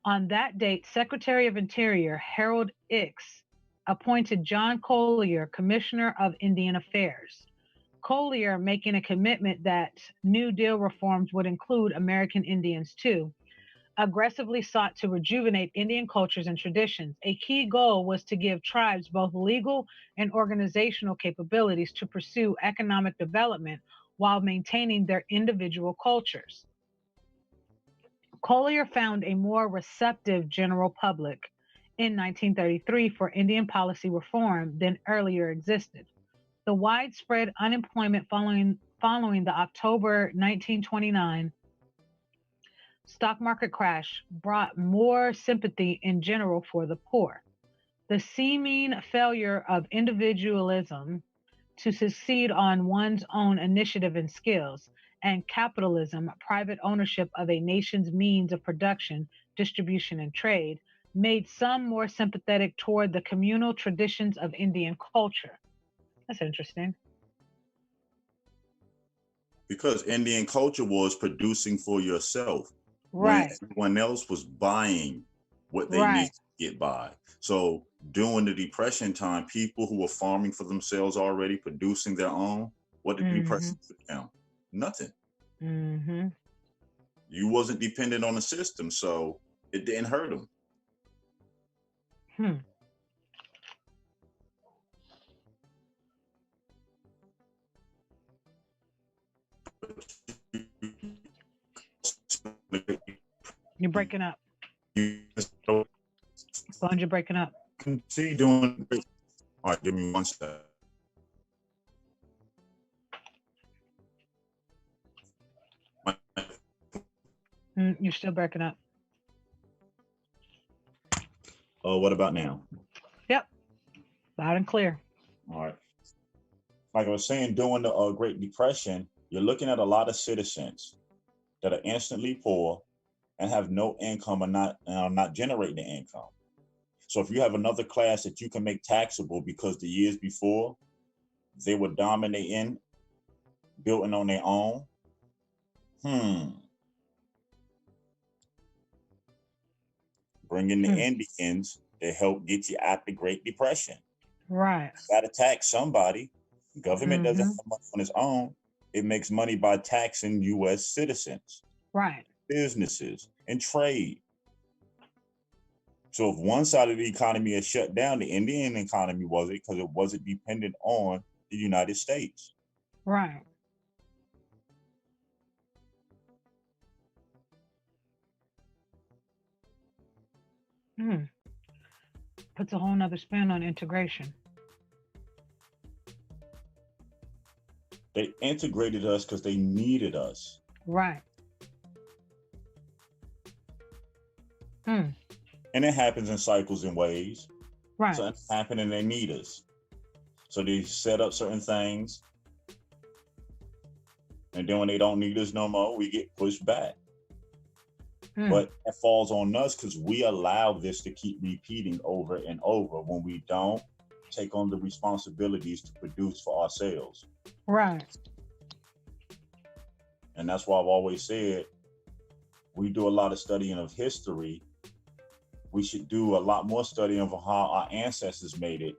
[SPEAKER 4] On that date, Secretary of Interior Harold Ickes appointed John Collier Commissioner of Indian Affairs. Collier, making a commitment that New Deal reforms would include American Indians too, aggressively sought to rejuvenate Indian cultures and traditions. A key goal was to give tribes both legal and organizational capabilities to pursue economic development while maintaining their individual cultures. Collier found a more receptive general public in 1933 for Indian policy reform than earlier existed. The widespread unemployment following the October 1929 stock market crash brought more sympathy in general for the poor. The seeming failure of individualism to succeed on one's own initiative and skills, and capitalism, private ownership of a nation's means of production, distribution, and trade, made some more sympathetic toward the communal traditions of Indian culture. That's interesting.
[SPEAKER 5] Because Indian culture was producing for yourself.
[SPEAKER 4] Right.
[SPEAKER 5] When everyone else was buying what they need to get by. So during the Depression time, people who were farming for themselves already, producing their own, what did the Depression do now? Nothing. You wasn't dependent on the system, so it didn't hurt them.
[SPEAKER 4] You're breaking up. Bond, you're breaking up.
[SPEAKER 5] See, doing great. All right, give me one second.
[SPEAKER 4] You're still breaking up.
[SPEAKER 5] Oh, what about now?
[SPEAKER 4] Yep, loud and clear.
[SPEAKER 5] All right. Like I was saying, during the Great Depression, you're looking at a lot of citizens that are instantly poor and have no income and not generating income. So if you have another class that you can make taxable because the years before they were dominating, building on their own, bringing the Indians to help get you out the Great Depression.
[SPEAKER 4] Right.
[SPEAKER 5] You got to tax somebody. Government doesn't have money on its own. It makes money by taxing U.S. citizens.
[SPEAKER 4] Right.
[SPEAKER 5] Businesses and trade. So if one side of the economy is shut down, the Indian economy wasn't, because it wasn't dependent on the United States.
[SPEAKER 4] Right. Puts a whole nother spin on integration.
[SPEAKER 5] They integrated us because they needed us.
[SPEAKER 4] Right.
[SPEAKER 5] And it happens in cycles and ways.
[SPEAKER 4] Right.
[SPEAKER 5] So it's happening, they need us. So they set up certain things. And then when they don't need us no more, we get pushed back. But it falls on us because we allow this to keep repeating over and over when we don't take on the responsibilities to produce for ourselves.
[SPEAKER 4] Right.
[SPEAKER 5] And that's why I've always said, we do a lot of studying of history. We should do a lot more studying of how our ancestors made it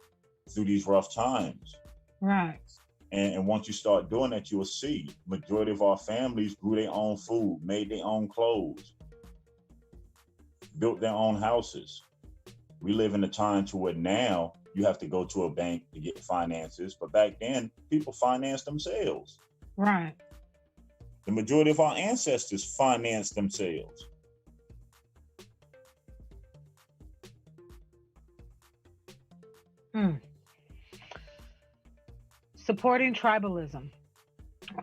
[SPEAKER 5] through these rough times.
[SPEAKER 4] Right.
[SPEAKER 5] And once you start doing that, you will see majority of our families grew their own food, made their own clothes, built their own houses. We live in a time to where now you have to go to a bank to get finances, but back then people financed themselves.
[SPEAKER 4] Right.
[SPEAKER 5] The majority of our ancestors financed themselves.
[SPEAKER 4] Supporting tribalism.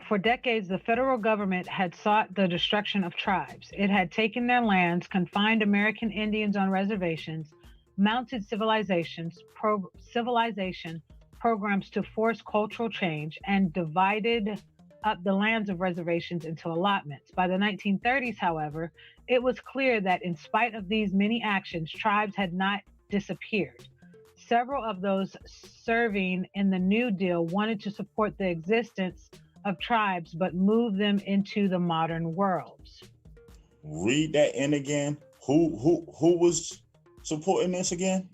[SPEAKER 4] For decades, the federal government had sought the destruction of tribes. It had taken their lands, confined American Indians on reservations, mounted civilization programs to force cultural change, and divided up the lands of reservations into allotments. By the 1930s, however, it was clear that in spite of these many actions, tribes had not disappeared. Several of those serving in the New Deal wanted to support the existence of tribes, but move them into the modern world.
[SPEAKER 5] Read that in again. Who was supporting this again?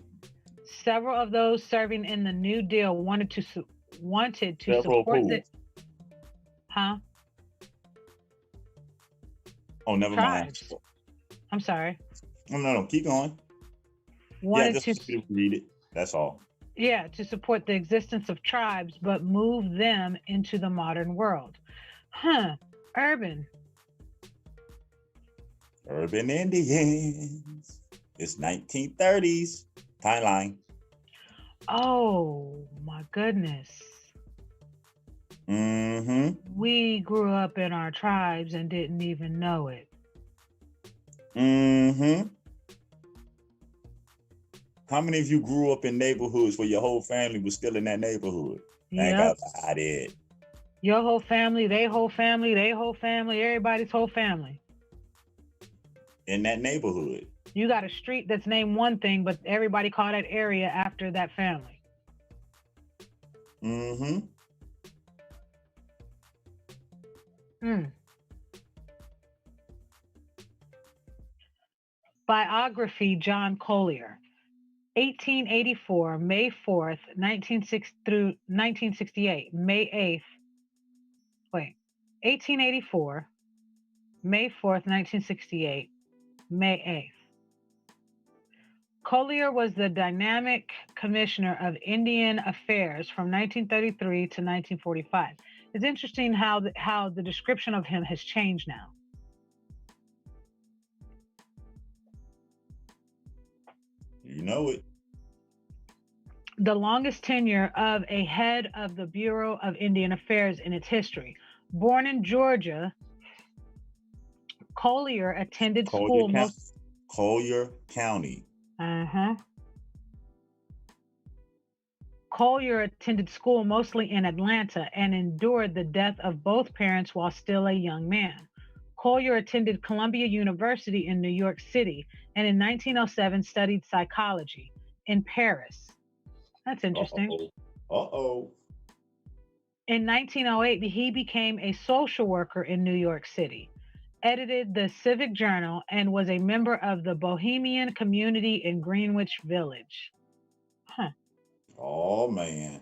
[SPEAKER 4] Several of those serving in the New Deal wanted to support the. Huh?
[SPEAKER 5] Oh, never
[SPEAKER 4] tribes.
[SPEAKER 5] mind.
[SPEAKER 4] I'm sorry.
[SPEAKER 5] Oh, no, keep going.
[SPEAKER 4] Wanted
[SPEAKER 5] just to read it. That's all.
[SPEAKER 4] Yeah, to support the existence of tribes, but move them into the modern world. Urban
[SPEAKER 5] Indians. It's 1930s. Timeline.
[SPEAKER 4] Oh, my goodness.
[SPEAKER 5] Mm-hmm.
[SPEAKER 4] We grew up in our tribes and didn't even know it.
[SPEAKER 5] Mm-hmm. How many of you grew up in neighborhoods where your whole family was still in that neighborhood? Thank God I did.
[SPEAKER 4] Your whole family, they whole family, everybody's whole family.
[SPEAKER 5] In that neighborhood.
[SPEAKER 4] You got a street that's named one thing, but everybody call that area after that family.
[SPEAKER 5] Mm-hmm.
[SPEAKER 4] Biography, John Collier. 1884, May 4th, 1968, May 8th. 1884, May 4th, 1968, May 8th. Collier was the dynamic commissioner of Indian Affairs from 1933 to 1945. It's interesting how the description of him has changed now.
[SPEAKER 5] You know it.
[SPEAKER 4] The longest tenure of a head of the Bureau of Indian Affairs in its history. Born in Georgia, Collier attended school.
[SPEAKER 5] Collier County.
[SPEAKER 4] Collier attended school mostly in Atlanta and endured the death of both parents while still a young man. Collier attended Columbia University in New York City and in 1907 studied psychology in Paris. That's interesting. In 1908, he became a social worker in New York City, edited the Civic Journal, and was a member of the Bohemian community in Greenwich Village.
[SPEAKER 5] Oh, man.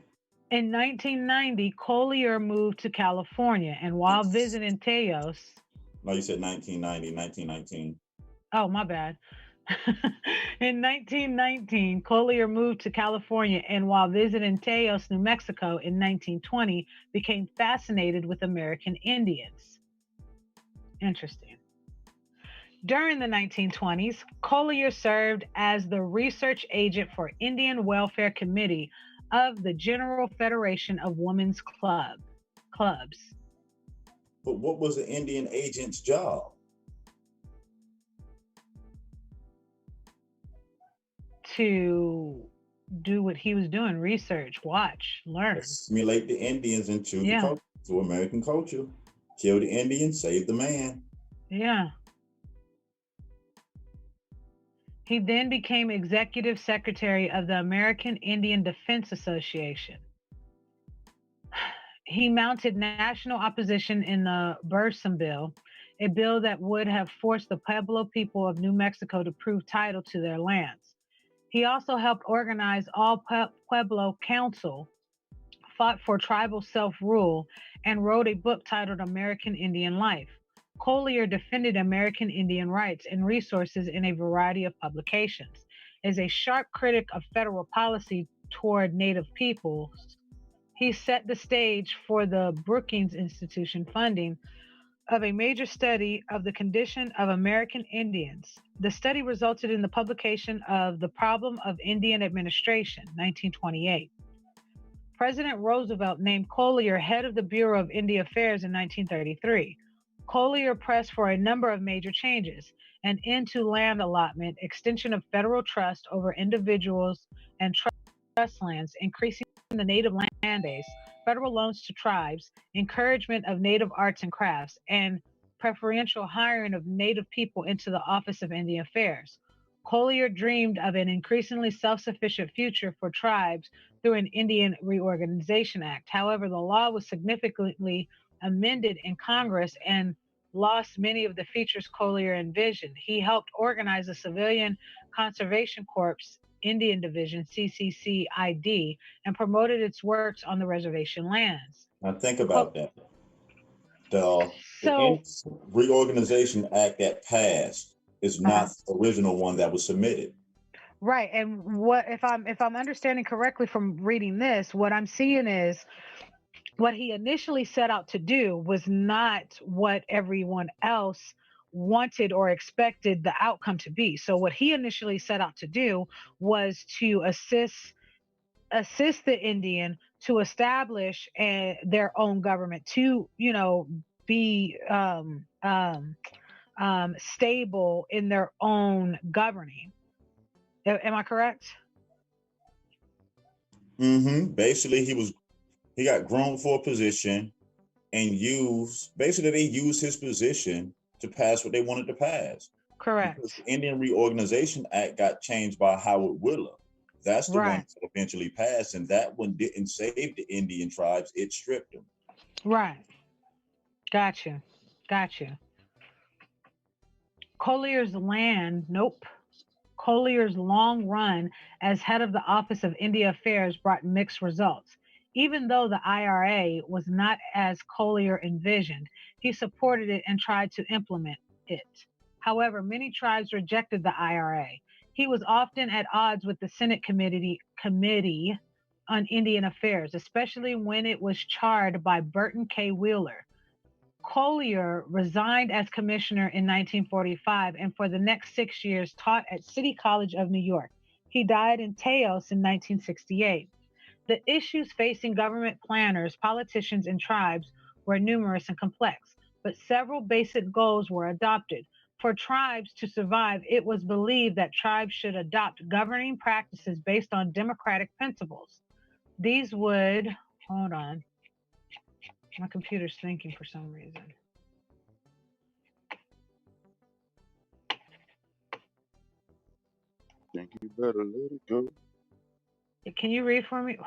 [SPEAKER 4] In 1990, Collier moved to California, and while visiting Teos...
[SPEAKER 5] No, you said 1990, 1919.
[SPEAKER 4] Oh, my bad. In 1919, Collier moved to California, and while visiting Teos, New Mexico in 1920, became fascinated with American Indians. Interesting. During the 1920s, Collier served as the research agent for Indian Welfare Committee of the General Federation of Women's Clubs.
[SPEAKER 5] But what was the Indian agent's job?
[SPEAKER 4] To do what he was doing, research, watch, learn.
[SPEAKER 5] Assimilate the Indians into the culture, to American culture. Kill the Indian, save the man.
[SPEAKER 4] Yeah. He then became executive secretary of the American Indian Defense Association. He mounted national opposition in the Bursum Bill, a bill that would have forced the Pueblo people of New Mexico to prove title to their lands. He also helped organize all Pueblo Council, fought for tribal self-rule, and wrote a book titled American Indian Life. Collier defended American Indian rights and resources in a variety of publications. As a sharp critic of federal policy toward Native peoples, he set the stage for the Brookings Institution funding of a major study of the condition of American Indians. The study resulted in the publication of The Problem of Indian Administration, 1928. President Roosevelt named Collier head of the Bureau of Indian Affairs in 1933. Collier pressed for a number of major changes: an end to land allotment, extension of federal trust over individuals and trust lands, increasing the native land base, federal loans to tribes, encouragement of native arts and crafts, and preferential hiring of native people into the Office of Indian Affairs. Collier dreamed of an increasingly self-sufficient future for tribes through an Indian Reorganization Act. However, the law was significantly amended in Congress and lost many of the features Collier envisioned. He helped organize the Civilian Conservation Corps Indian Division, CCCID, and promoted its works on the reservation lands.
[SPEAKER 5] Now think about that. The Reorganization Act that passed is not the original one that was submitted.
[SPEAKER 4] Right. And what if I'm understanding correctly from reading this, what I'm seeing is what he initially set out to do was not what everyone else wanted or expected the outcome to be. So what he initially set out to do was to assist the Indian to establish their own government, to be stable in their own governing. Am I correct?
[SPEAKER 5] Basically, he got groomed for a position and they used his position to pass what they wanted to pass.
[SPEAKER 4] Correct.
[SPEAKER 5] Because the Indian Reorganization Act got changed by Howard Wheeler. That's the one that eventually passed, and that one didn't save the Indian tribes, it stripped them.
[SPEAKER 4] Right. Gotcha. Collier's long run as head of the Office of Indian Affairs brought mixed results. Even though the IRA was not as Collier envisioned, he supported it and tried to implement it. However, many tribes rejected the IRA. He was often at odds with the Senate Committee on Indian Affairs, especially when it was chaired by Burton K. Wheeler. Collier resigned as commissioner in 1945 and for the next 6 years taught at City College of New York. He died in Taos in 1968. The issues facing government planners, politicians, and tribes were numerous and complex, but several basic goals were adopted. For tribes to survive, it was believed that tribes should adopt governing practices based on democratic principles. These would, hold on, my computer's thinking for some reason.
[SPEAKER 6] Think you better let it go.
[SPEAKER 4] Can you read for me? Oh,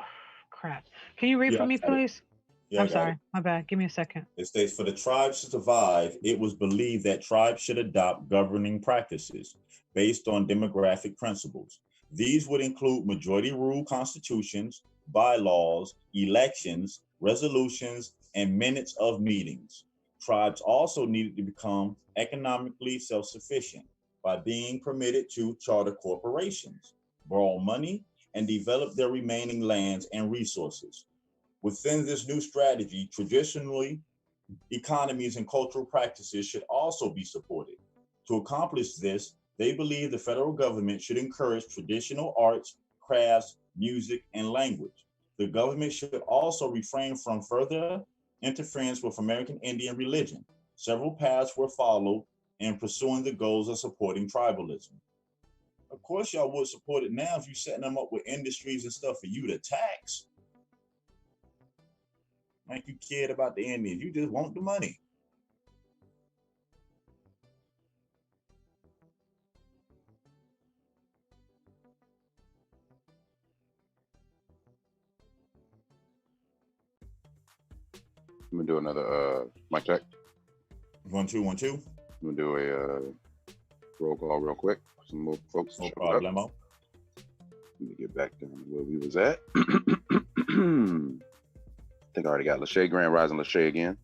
[SPEAKER 4] crap. Can you read for me, please?
[SPEAKER 5] Yeah,
[SPEAKER 4] I'm sorry. My bad. Give me a second.
[SPEAKER 5] It states, for the tribes to survive, it was believed that tribes should adopt governing practices based on demographic principles. These would include majority rule constitutions, bylaws, elections, resolutions, and minutes of meetings. Tribes also needed to become economically self-sufficient by being permitted to charter corporations, borrow money, and develop their remaining lands and resources. Within this new strategy, traditionally, economies and cultural practices should also be supported. To accomplish this, they believe the federal government should encourage traditional arts, crafts, music, and language. The government should also refrain from further interference with American Indian religion. Several paths were followed in pursuing the goals of supporting tribalism. Of course, y'all would support it now if you're setting them up with industries and stuff for you to tax. Like you cared about the Indians, you just want the money.
[SPEAKER 6] I'm gonna do another mic check.
[SPEAKER 5] 1 2 1 2.
[SPEAKER 6] I'm gonna do a roll call real quick. Some more folks.
[SPEAKER 5] No problemo.
[SPEAKER 6] Let me get back to where we was at. I think I already got Lachey, Grand Rising Lachey again.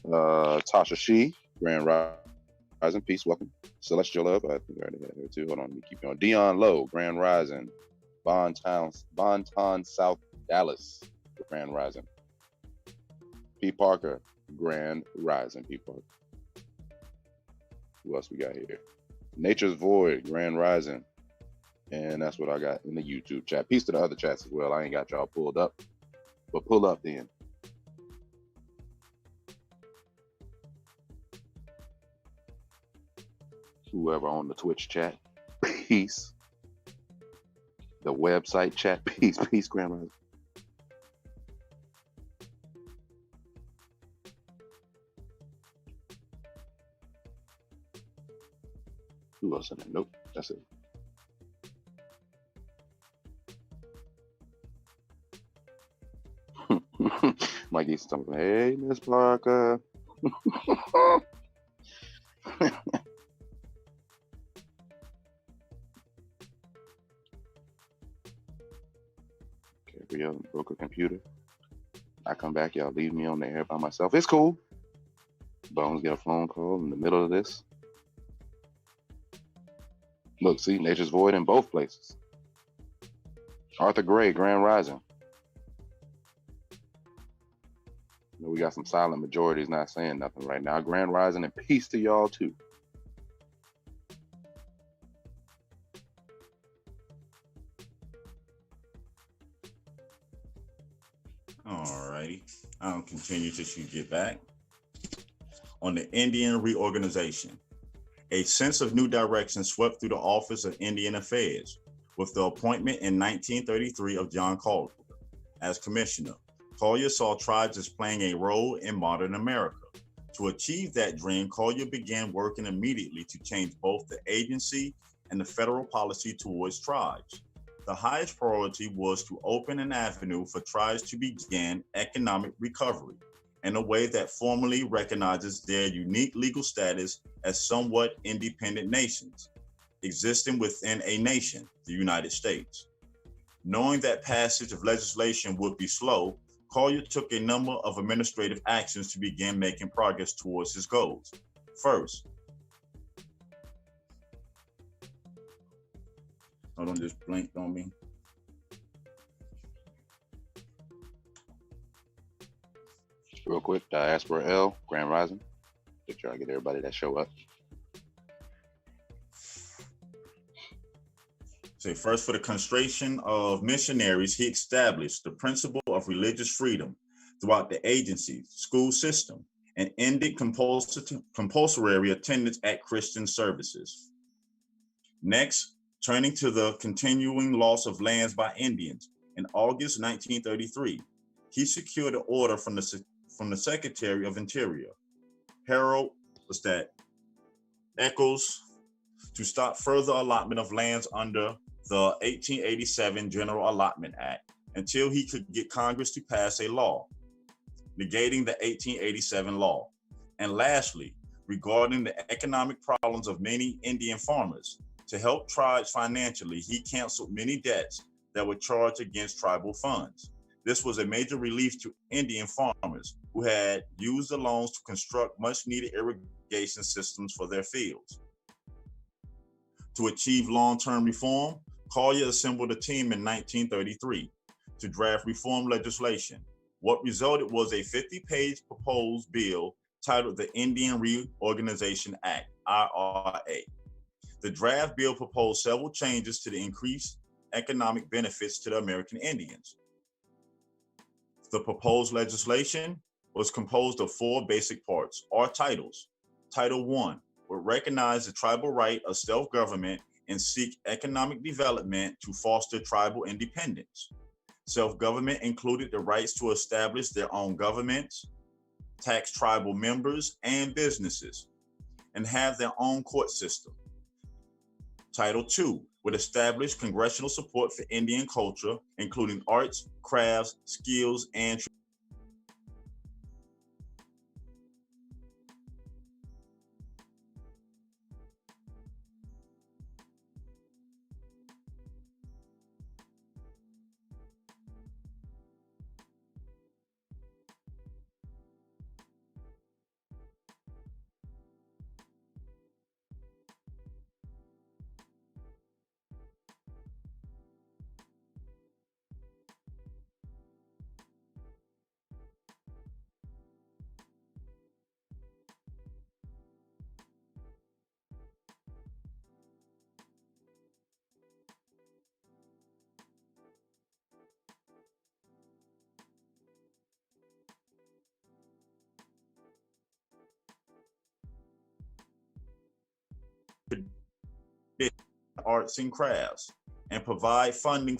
[SPEAKER 6] Tasha She, Grand Rising, peace, welcome. Celestial Love, I think I already had her too. Hold on, let me keep going. Dion Lowe, Grand Rising. Bonton South Dallas, Grand Rising. P. Parker, Grand Rising, P. Parker. Who else we got here? Nature's Void, Grand Rising. And that's what I got in the YouTube chat. Peace to the other chats as well. I ain't got y'all pulled up, but pull up then. Whoever on the Twitch chat, peace. The website chat, peace, peace, Grand Rising. Who else in there? Nope, that's it. Mike Easton talking, hey, Miss Parker. Gabrielle broke a computer. I come back, y'all leave me on the air by myself. It's cool. Bones get a phone call in the middle of this. Look, see, Nature's Void in both places. Arthur Gray, Grand Rising. We got some silent majorities not saying nothing right now. Grand Rising and peace to y'all too.
[SPEAKER 5] All righty. I'll continue till you get back. On the Indian reorganization, a sense of new direction swept through the Office of Indian Affairs with the appointment in 1933 of John Collier as commissioner. Collier saw tribes as playing a role in modern America. To achieve that dream, Collier began working immediately to change both the agency and the federal policy towards tribes. The highest priority was to open an avenue for tribes to begin economic recovery in a way that formally recognizes their unique legal status as somewhat independent nations, existing within a nation, the United States. Knowing that passage of legislation would be slow, Collier took a number of administrative actions to begin making progress towards his goals. First, hold on, just blinked on me.
[SPEAKER 6] Real quick, Diaspora L, Grand Rising. Make sure I get everybody that show up.
[SPEAKER 5] So first, for the conscription of missionaries, he established the principle of religious freedom throughout the agency, school system, and ended compulsory attendance at Christian services. Next, turning to the continuing loss of lands by Indians, in August 1933, he secured an order from the Secretary of Interior, Harold Eccles, to stop further allotment of lands under the 1887 General Allotment Act until he could get Congress to pass a law negating the 1887 law. And lastly, regarding the economic problems of many Indian farmers, to help tribes financially, he canceled many debts that were charged against tribal funds. This was a major relief to Indian farmers who had used the loans to construct much needed irrigation systems for their fields. To achieve long-term reform, Collier assembled a team in 1933 to draft reform legislation. What resulted was a 50-page proposed bill titled the Indian Reorganization Act, IRA. The draft bill proposed several changes to the increased economic benefits to the American Indians. The proposed legislation was composed of 4 basic parts, or titles. Title 1 would recognize the tribal right of self-government and seek economic development to foster tribal independence. Self-government included the rights to establish their own governments, tax tribal members and businesses, and have their own court system. Title II would establish congressional support for Indian culture, including arts, crafts, skills, and arts and crafts, and provide funding